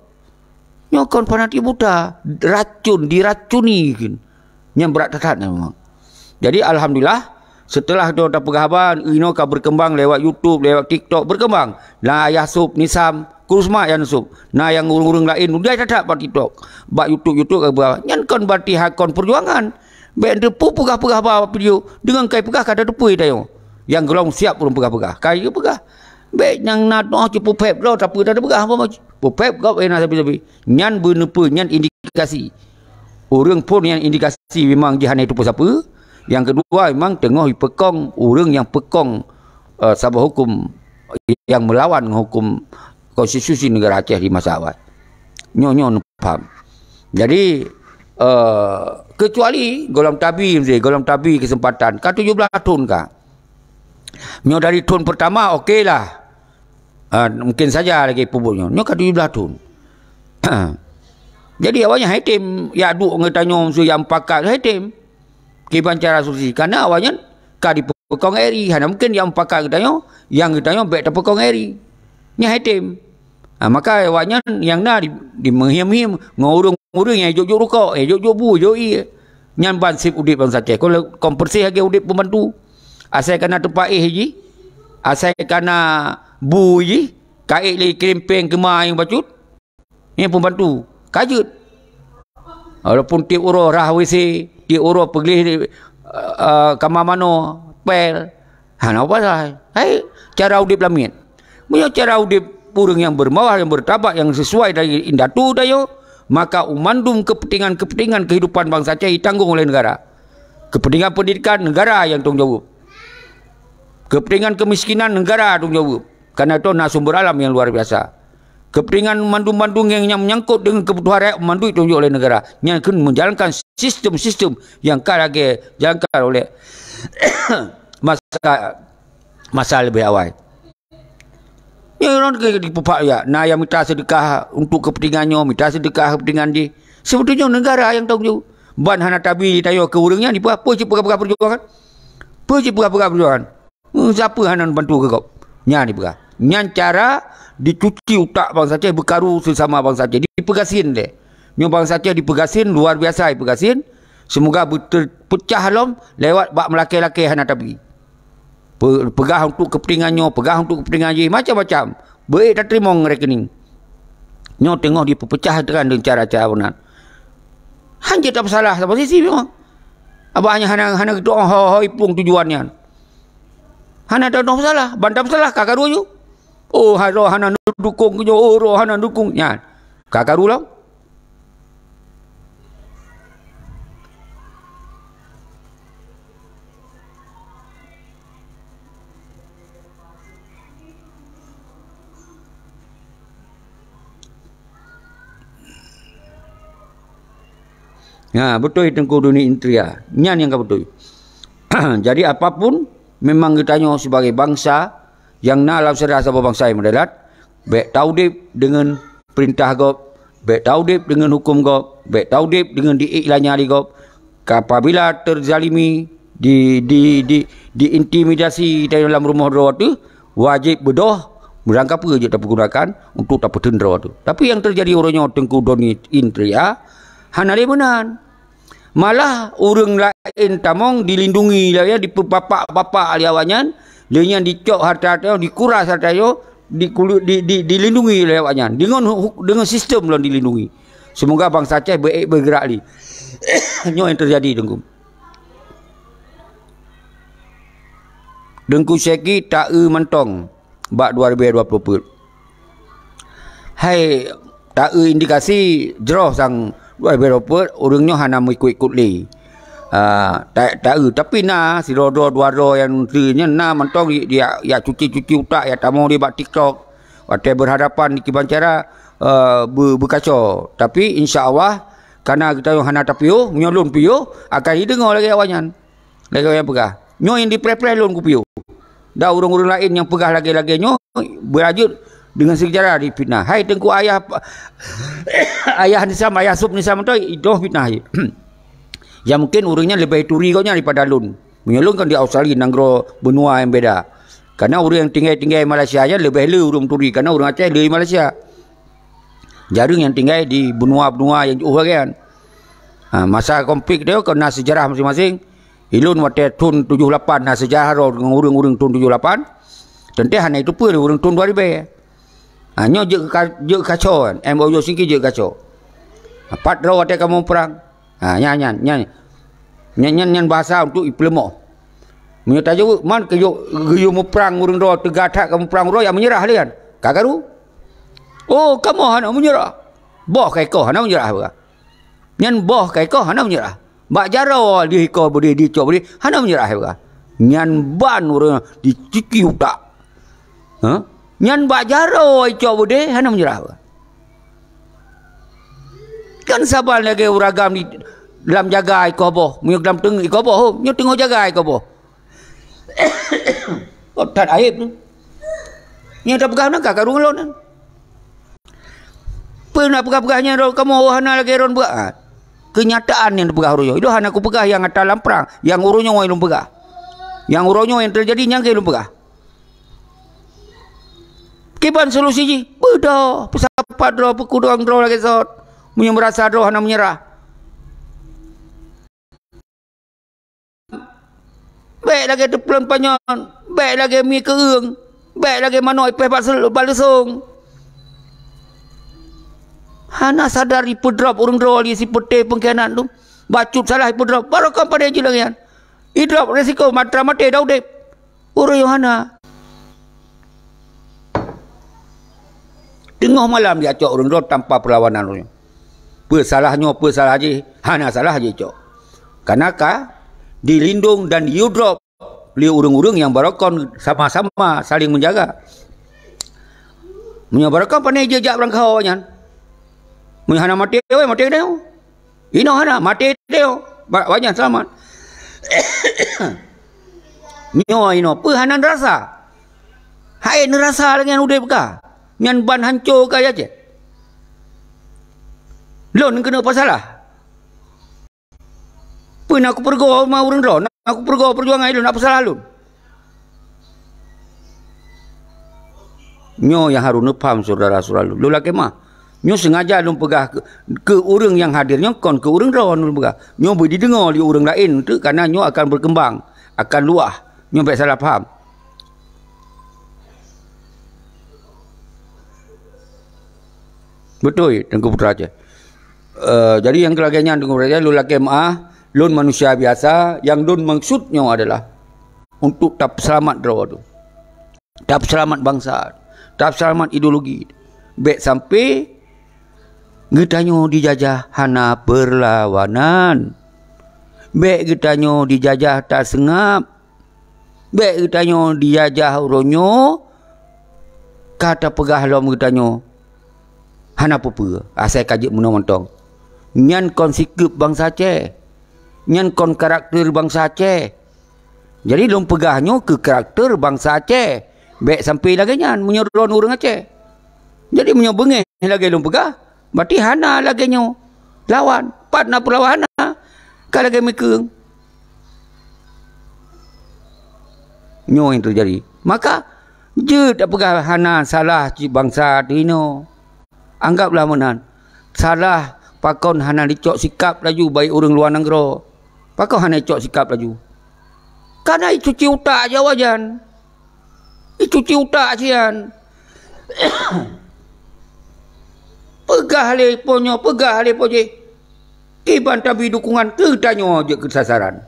S2: nyokon fanatik buta diracuni yang berat tatat memang. Jadi alhamdulillah setelah dia dapat penghaban ino ka berkembang lewat YouTube, lewat TikTok berkembang lah Yasub Nisam Kurusma yang nusuk. Nah yang urung-urung lain dia tak buat TikTok, buat YouTube ke bawah. Nyan kon berarti hakon perjuangan. Baik depu pegah-pegah apa video dengan kai pegah kada depu tayo. Yang gelong siap pun pegah-pegah. Kai ke pegah. Baik yang nak cepu pep lo tapi tak ada pegah apa macam. Pep kau enak sabi-sabi. Nyan benepu nyan indikasi. Orang pun yang indikasi memang jihan itu siapa. Yang kedua memang tengah pekong orang yang pekong sabah hukum yang melawan hukum konstitusi negara Aceh di masa awal. Nyo faham. Jadi kecuali golong tabi kesempatan ka 17 tahun ka. Nyo dari tahun pertama okeylah. Mungkin saja lagi pupuknya. Nyo ka 17 tahun. Jadi awalnya haitim ya aduk ngetanyo su yang pakat haitim. Kiban cara susi karena awalnya ka di pekong eri hana mungkin yang pakat ngetanyo yang ngetanyo baik ta pekong eri. Nya haitim. Maka awaknya yang di menghim-him ngurung-ngurung yang jok-jok rukok, jok-jok bu, jok i. Nyan ban sip udip bangsa Aceh. Kalau kompersih lagi udip pembantu. Asal kena tempat ji. Asal kena bu ji. Kaik lagi kerimpeng kemah yang bacut. Yang pembantu. Kajut. Walaupun tiap uro rah WC, tiap uro pergi kamar mano, pel. Hana apa salah. Hai, cara udip lamin. Punya cara udip orang yang bermawar, yang bertabak, yang sesuai dari indatu dayo, maka umandum kepentingan kehidupan bangsa Aceh ditanggung oleh negara. Kepentingan pendidikan negara yang tanggung jawab. Kepentingan kemiskinan negara tanggung jawab. Karena itu nak sumber alam yang luar biasa. Kepentingan mandung-mandung yang menyangkut dengan kebutuhan rakyat mandu ditanggung oleh negara. Yang akan menjalankan sistem-sistem yang lagi jalankan oleh masa lebih awal. Ya orang di pupak ya. Nah yang minta sedekah untuk kepentingannya, minta sedekah kepentingan dia. Sebetulnya negara yang tahu jauh. Ban hana tabi tayo ke urangnya di apa je pegah-pegah perjuangan. Pergi pegah-pegah perjuangan. Siapa hanan bantu ke kau? Nyan dipegah. Nyan cara dicuci utak bangsa Aceh berkaru sesama bangsa Aceh. Dipegasin deh. Nyo bangsa Aceh dipegasin luar biasa dipegasin. Semoga terpecah halam lewat bak melaki-laki hana tapi. Pegah untuk kepentingannya, pegah untuk kepentingan je macam-macam. Baik tak terima rekening. Nyo tengok dia pecah dengan cara-cara benar. Hanya tak bersalah sama sisi memang. Abahnya hana doa hoi pung tujuannya. Hana tak bersalah, bantah bersalah kakak dulu. Oh hana dukung jo, oh hana dukung nya. Kakak dulu lah. Ya, betul Tengku Duni Intria. Nyan yang betul. Jadi apapun memang kita nyo sebagai bangsa yang nak serah sama bangsa yang mendarat, baik taudip dengan perintah gop, baik taudip dengan hukum gop, baik taudip dengan diiklannya di gop. Apabila terzalimi, diintimidasi dalam rumah roh tu, wajib berdoa berangkat apa je tak pergunakan untuk tak petendra tu. Tapi yang terjadi orangnya Tengku Duni Intria, hana dia benar. Malah orang lain tamong dilindungi lah ya, dipapak-papak liawanyan, dengan dicok harta-harta, dikuras harta-harta, dilindungi liawanyan. Dengan sistem lah dilindungi. Semoga bangsa Aceh bergerak ni. Nyo yang terjadi Tengku. Dengku Syeki tak mentong bak 2020. Hai tak indikasi jeroh sang 2020 orangnya hana ikut-ikut li. Tak tapi nah si rodo dua yang nya nah mentong dia ya cuci utak ya tamu dia bak TikTok. Waktu berhadapan di Kibancara berkacau. Tapi insya-Allah karena kita hana tapio menyolon pio akan didengar lagi awanyan. Lagi yang pegah. Nyo yang dipre-pre lon ku pio. Dah orang-orang lain yang pegah lagi-lagi nyo berajut dengan sejarah di fitnah. Hai Tengku ayah ayah Nisam, ayah Sub Nisam tu itu fitnah. Yang mungkin orangnya lebih turi kau nya daripada lun. Menyolong kan di Australia nanggro benua yang beda. Karena orang yang tinggal Malaysia nya lebih le orang turi karena orang Aceh le Malaysia. Jarang yang tinggal di benua-benua yang jauh kan. Masa konflik dia kena sejarah masing-masing. Ilun waktu tahun 78 nah sejarah dengan orang-orang tahun 78. Tentu hanya itu pun orang tahun 2000. Nyo je kacau kan. MOU Singki je kacau. Pat raw ada kamu perang. Nyan bahasa untuk iplemo. Menyata je man geyo mu perang urang raw tegatak kamu perang raw yang menyerah lian. Kagaru. Oh kamu hana menyerah. Boh kai ko hana menyerah ba. Nyan boh kai ko hana menyerah. Bak jarau di ko bodi di cok bodi hana menyerah ba. Nyan ban urang diciki utak. Nyan bak jaro icok bude hana menyerah. Kan sabar lagi uragam di dalam jaga iko boh, munyo dalam teng iko boh, nyo tengok jaga iko boh. Otat aib tu. Nyo tak pegah nak karung lon. Pernah pegah-pegahnya kamu hana lagi ron pegah. Kenyataan yang pegah royo. Itu hana ku pegah yang atas dalam perang, yang uronyo yang pegah. Yang uronyo yang terjadi nyang ke pegah. Kiban solusi ji bedah pesapat draw pekudang draw lagi sot punya merasa draw hana menyerah baik lagi tepelon panyon baik lagi mi keung baik lagi manoi peh balesong hana sadari pedrop urang draw li si pete pengkhianat tu bacut salah pedrop baru kan pada je lagi kan idrop resiko matra mate daudep urang hana. Tengah malam dia cok orang tanpa perlawanan orang. Pesalahnya pesalah je, hana salah je cok. Karenakah dilindung dan diudrop oleh orang-orang yang barakon sama-sama saling menjaga. Menyabarkan pandai jejak berangkau nyan. Menghana mati dia. Ino hana mati dia. Banyak selamat. Ino pehanan rasa. Hai nerasa dengan udah bekah. Nyan ban hancur kaya je. Lon kena apa salah? Pernah aku pergi sama orang ron. aku perjuangan ilun, apa salah alun? Nyo yang harus faham saudara-saudara lu laki mah. Nyo sengaja lu pegah ke orang yang hadirnya kon ke orang rawan lu pegah. Nyo boleh didengar di orang lain tu karena nyo akan berkembang, akan luah. Nyo baik salah faham. Betul Tengku Putrajaya. Jadi yang kelaganya Tengku Putrajaya lu laki mah, lu manusia biasa yang dun maksudnya adalah untuk tak selamat rawa tu. Tak selamat bangsa. Tak selamat ideologi. Baik sampai getanyo dijajah hana perlawanan. Baik getanyo dijajah tak sengap. Baik getanyo dijajah ronyo kata pegah lom getanyo hana apa-apa. Asal kajik menong-mentong. Nyan kon sikap bangsa Aceh. Nyan kon karakter bangsa Aceh. Jadi lom pegahnya ke karakter bangsa Aceh. Baik sampai lagi nyan menyeron orang Aceh. Jadi menyobengeh lagi lom pegah. Berarti hana lagi nyo lawan. Pat na perlawan hana. Kalau lagi mekeng. Nyo yang terjadi. Maka je tak pegah hana salah bangsa Tino. Anggaplah menan. Salah pakon hana dicok sikap laju baik orang luar negara. Pakon hana dicok sikap laju. Karena itu cuci utak je wajan. Itu cuci utak sian. Pegah le ponyo, pegah le poje. Kiban tabi dukungan ketanyo je ke sasaran.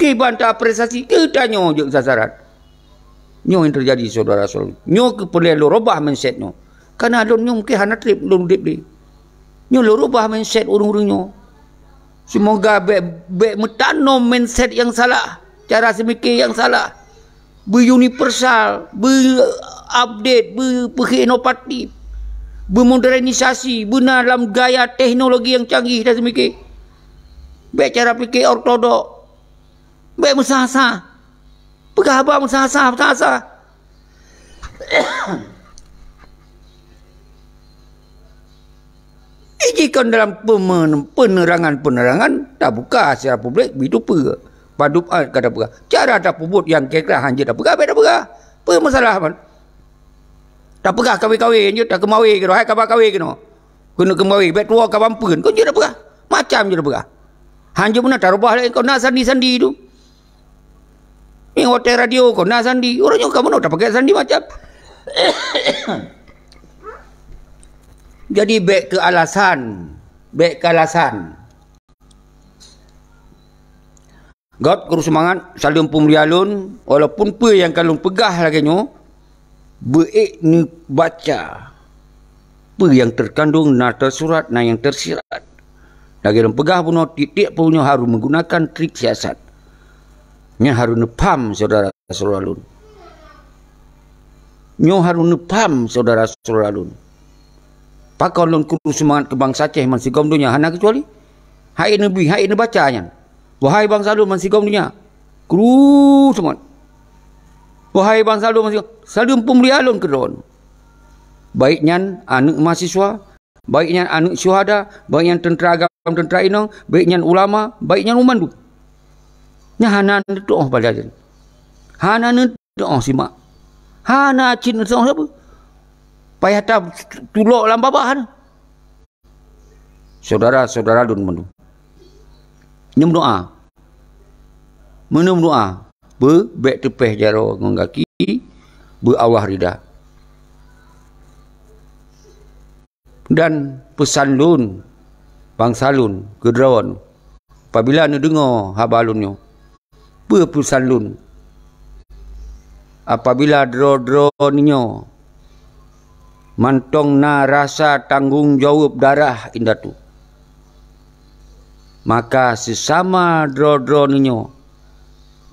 S2: Kiban tak apresiasi ketanyo je ke sasaran. Nyo yang terjadi saudara-saudara. Nyo keperlu robah mindset nyo. Karena lon nyo mungkin hana trip lon dip di. Nyo lo robah mindset orang-orang nyo. Semoga baik metanom mindset yang salah. Cara semikir yang salah. Beruniversal, berupdate, berinovatif, bermodernisasi, benar dalam gaya teknologi yang canggih dan semikir. Baik cara fikir ortodok. Baik mesah-mesah. Pegah abang mesah-mesah. Jika dalam penerangan tak buka secara publik, itu apa? Padup kata pegah. Cara tak pubut yang kira hanya tak pegah, tak pegah. Apa masalah man? Tak pegah kawin-kawin je, tak kemawin ke hai kawin ke no. Kena kemawin, bet tua kawampun, kau je tak pegah. Macam je tak pegah. Hanya benar tak rubah lagi kau nak sandi-sandi tu. Ini hotel radio kau nak sandi. Orangnya kamu nak tak pakai sandi macam. Jadi baik ke alasan. God kurus semangat saling pemrialun walaupun apa yang kalung pegah lagi nyo baik ni baca apa yang terkandung na tersurat na yang tersirat lagi dalam pegah pun titik punya harus menggunakan trik siasat nya harus nepam saudara-saudara lun nyo harus nepam saudara-saudara lun pakau lun kurus semangat ke bangsa Aceh masih gom dunia hana kecuali hai nabi hai bacanya. Wahai bangsa lu masih kau dunia. Kru semua. Wahai bangsa lu masih salum pemlialun kedon. Baiknya anak mahasiswa, baiknya anak syuhada, baiknya tentera agama, tentera inong, baiknya ulama, baiknya umandu. Nya hana doa balajan. Hana doa simak. Hana cin doa siapa? Payah tak tulok lam babahan. Saudara-saudara dun mendu. Nyem doa. Menum doa. Baik tepeh jaro ngongaki. Allah rida. Dan pesan lun. Bangsa lun. Kedrawan. Apabila anda dengar habalunnya. Pesan lun. Apabila dro-dro ninyo. Mantong na rasa tanggung jawab darah indah tu. Maka sesama dro-dro ninyo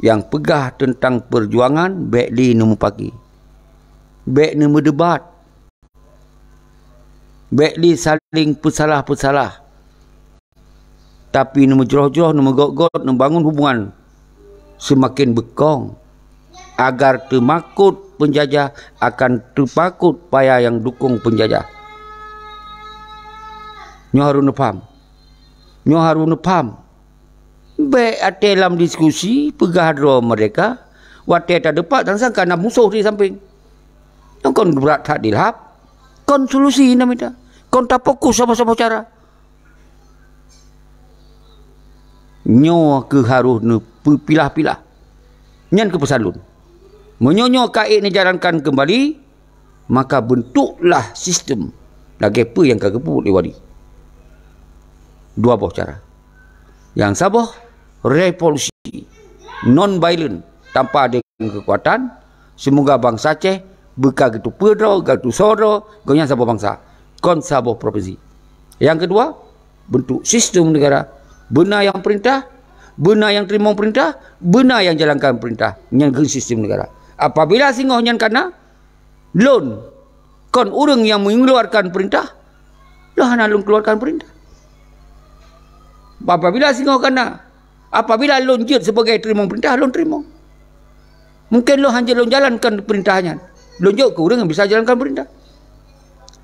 S2: yang pegah tentang perjuangan baik di nemu pagi. Baik nemu debat. Baik di saling pesalah-pesalah. Tapi nemu jeroh-jeroh, nemu got-got, nemu bangun hubungan semakin bekong. Agar termakut penjajah akan terpakut payah yang dukung penjajah. Nyo harus nepam. Nyo harus nepam. Baik ada dalam diskusi pegahadro mereka, waktu tak dapat dan sangka nak musuh di samping. Yang kon berat tak dilap, kon solusi nama itu. Kon tak fokus sama-sama cara. Nyo ke harus ne pilah-pilah. Nyan ke pesalun. Menyonyo kait ni jalankan kembali, maka bentuklah sistem lagi apa yang kagak pun lewati. Dua buah cara. Yang sabah revolusi non violent tanpa ada kekuatan. Semoga bangsa Aceh buka gitu pedro, gitu soro, gonya sabah bangsa. Kon sabah provinsi. Yang kedua, bentuk sistem negara. Benar yang perintah, benar yang terima perintah, benar yang jalankan perintah. Yang sistem negara. Apabila singoh nyan kana loan kon urang yang mengeluarkan perintah, lah hana loan keluarkan perintah. Apabila singoh kana, apabila loan jet sebagai terima perintah, loan terima. Mungkin lo hanya loan jalankan perintahnya. Loan jet ke urang yang bisa jalankan perintah.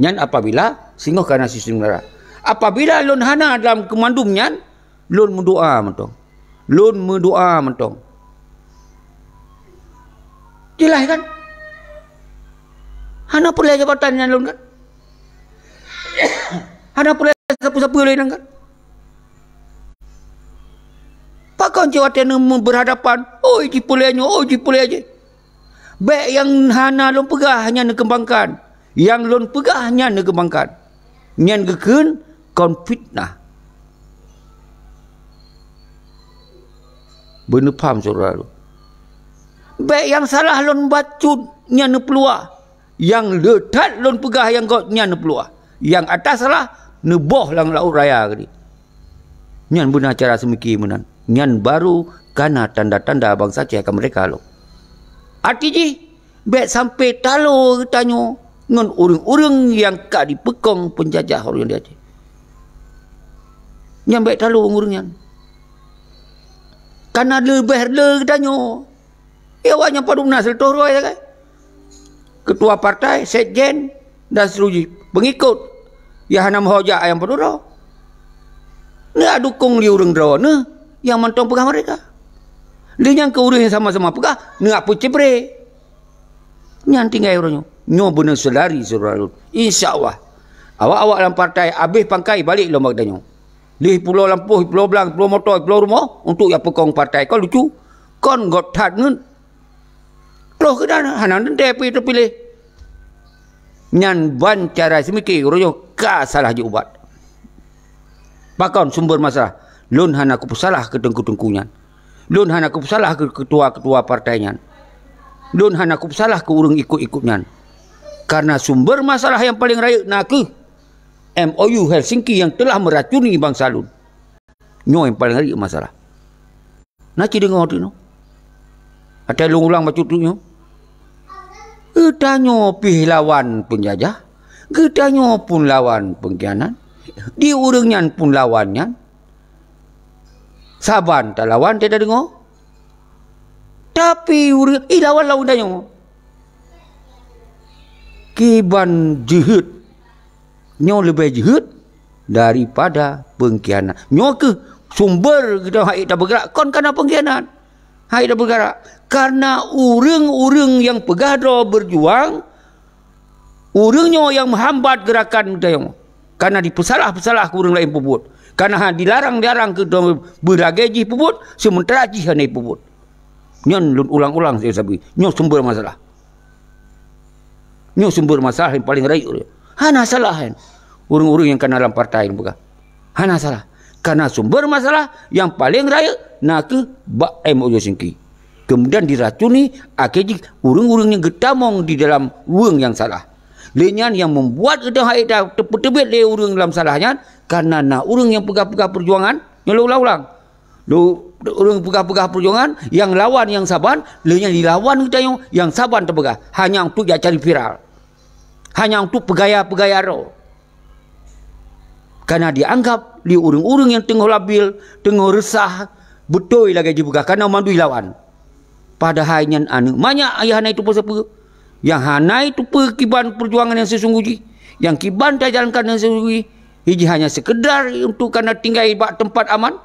S2: Nyan apabila singoh kana sistem negara. Apabila loan hana dalam kemandumnya, loan mendoa mentong. Loan mendoa mentong. Jelas kan? Hana perlu jabatan yang lain kan? Hana perlu siapa-siapa lain kan? Pakon jawatan berhadapan, oh jipulenya, oh jipulnya aja. Baik yang hana lon pegah hanya nak kembangkan, yang lon pegah hanya nak kembangkan. Nyan geken konfitnah. Benar faham saudara? Baik yang salah lon bacut nyana peluah, yang letat lon pegah yang kau nyana peluah, yang atas salah neboh lang laut raya kini. Nyan benar cara semiki menan. Nyan baru karena tanda-tanda bangsa Aceh akan mereka lo. Arti ji, baik sampai talo tanyo ngon urang-urang yang kak dipekong penjajah orang di Aceh. Nyan baik talo urang nyan. Karena lebih tanyo. Ya wanya padu nasel tohroi kan. Ketua partai, sekjen dan seluruh pengikut ya hana hoja ayam peduro. Ne adukung li urang draw ne yang mantong pegah mereka. Li yang ke urang yang sama-sama pegah ne apa cebre. Nyan tinggal urangnya. Nyo bener selari saudara. Insya-Allah. Awak-awak dalam partai habis pangkai balik lomba danyo. Li pulau lampuh, pulau belang, pulau motor, pulau rumah untuk ya pekong partai. Kau lucu. Kon got that ngun. Loh ke dana hanan DP itu pilih. Nyan ban cara semiki royo ka salah je ubat. Pakon sumber masalah. Lun hana ku salah ke tengku-tengkunya. Lun hana ku salah ke ketua-ketua partainya. Lun hana ku salah ke urang ikut-ikutnya. Karena sumber masalah yang paling raya nak ke MOU Helsinki yang telah meracuni bangsa Lun. Nyo yang paling raya masalah. Naci dengar tu no. Ada ulang baca tu nyo. Getanyo pih lawan penjajah. Getanyo pun lawan pengkhianat. Di urangnya pun lawannya. Saban tak lawan tidak dengar. Tapi urang lawan danyo. Kiban jihad. Nyo lebih jihad daripada pengkhianat. Nyo ke sumber kita hai tak bergerak kon karena pengkhianat. Hai tak bergerak karena urang-urang yang pegahdo berjuang, urangnya yang menghambat gerakan dayong. Karena dipesalah-pesalah ke urang lain pebut. Karena dilarang-larang ke berbagai ji pebut, sementara ji hanai pebut. Nyon ulang-ulang saya sabi. Nyon sumber masalah. Nyon sumber masalah yang paling raya. Hana salah kan. Urang-urang yang kena dalam partai bukan. Hana salah. Karena sumber masalah yang paling raya nak ke MOU Helsinki. Kemudian diracuni akhirnya urang-urang yang getamong di dalam urang yang salah. Lenyan yang membuat kita hai dah tebet le urang dalam salahnya karena nak urang yang pegah-pegah perjuangan yang ulang-ulang. Urang pegah-pegah perjuangan yang lawan yang saban, lenyan dilawan kita yang saban terpegah hanya untuk dia cari viral. Hanya untuk pegaya-pegaya ro. Karena dianggap li urang-urang yang tengah labil, tengah resah, betul lagi juga karena mandui lawan. Padahal yang anu banyak ayah hana itu apa? Yang hana itu kiban perjuangan yang sesungguhnya, yang kiban tak jalankan yang sesungguhnya, hiji hanya sekedar untuk karena tinggal tempat aman,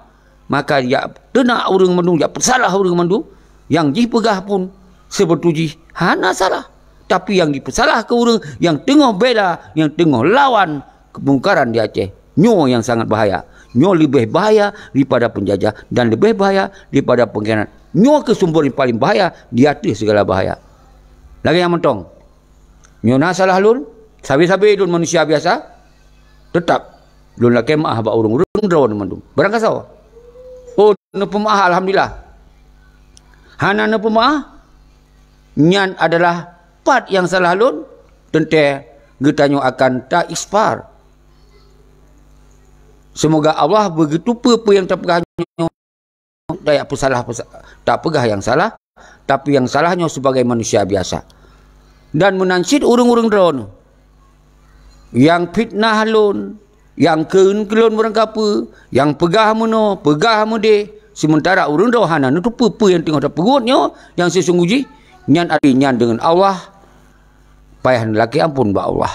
S2: maka dia tenak urang mandu, dia pesalah urang mandu, yang ji pegah pun sebetuji hana salah. Tapi yang dipesalah ke urang yang tengah bela, yang tengah lawan kebongkaran di Aceh, nyo yang sangat bahaya. Nyo lebih bahaya daripada penjajah dan lebih bahaya daripada pengkhianat. Nyo ke sumber yang paling bahaya di atas segala bahaya. Lagi yang mentong. Nyo na salah lun, sabi-sabi lun manusia biasa, tetap lun la kemah ba urang-urang drawn mandum. Barang kasau. Oh, na pemaah alhamdulillah. Hana na pemaah nyan adalah part yang salah lun, tente getanyo akan tak ispar. Semoga Allah begitu apa yang tak pegahnya tak pesalah, tak pegah yang salah, tapi yang salahnya sebagai manusia biasa. Dan menansid urang-urang drone yang fitnah lun, yang keun kelun orang kapa, yang pegah meno, pegah mode, sementara urang drone hana tu apa yang tengah tak perutnya, yang sesungguhnya nyan artinya dengan Allah payah lelaki ampun ba Allah.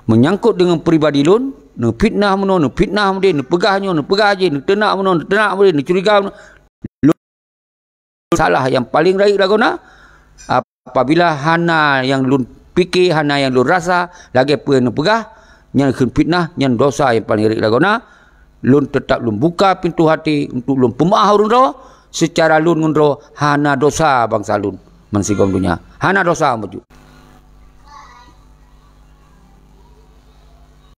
S2: Menyangkut dengan peribadi lun, nu fitnah meno, nu fitnah mode, nu pegahnya, nu pegah je, nu tenak meno, nu tenak mode, nu curiga meno. Salah yang paling raih lagona apabila hana yang lun fikir, hana yang lun rasa, lagi apa yang pegah, yang fitnah, yang dosa yang paling raih lagona, lun tetap lun buka pintu hati untuk lun pemaah urang ro, secara lun ngunro hana dosa bangsa lun mensigom dunia. Hana dosa maju.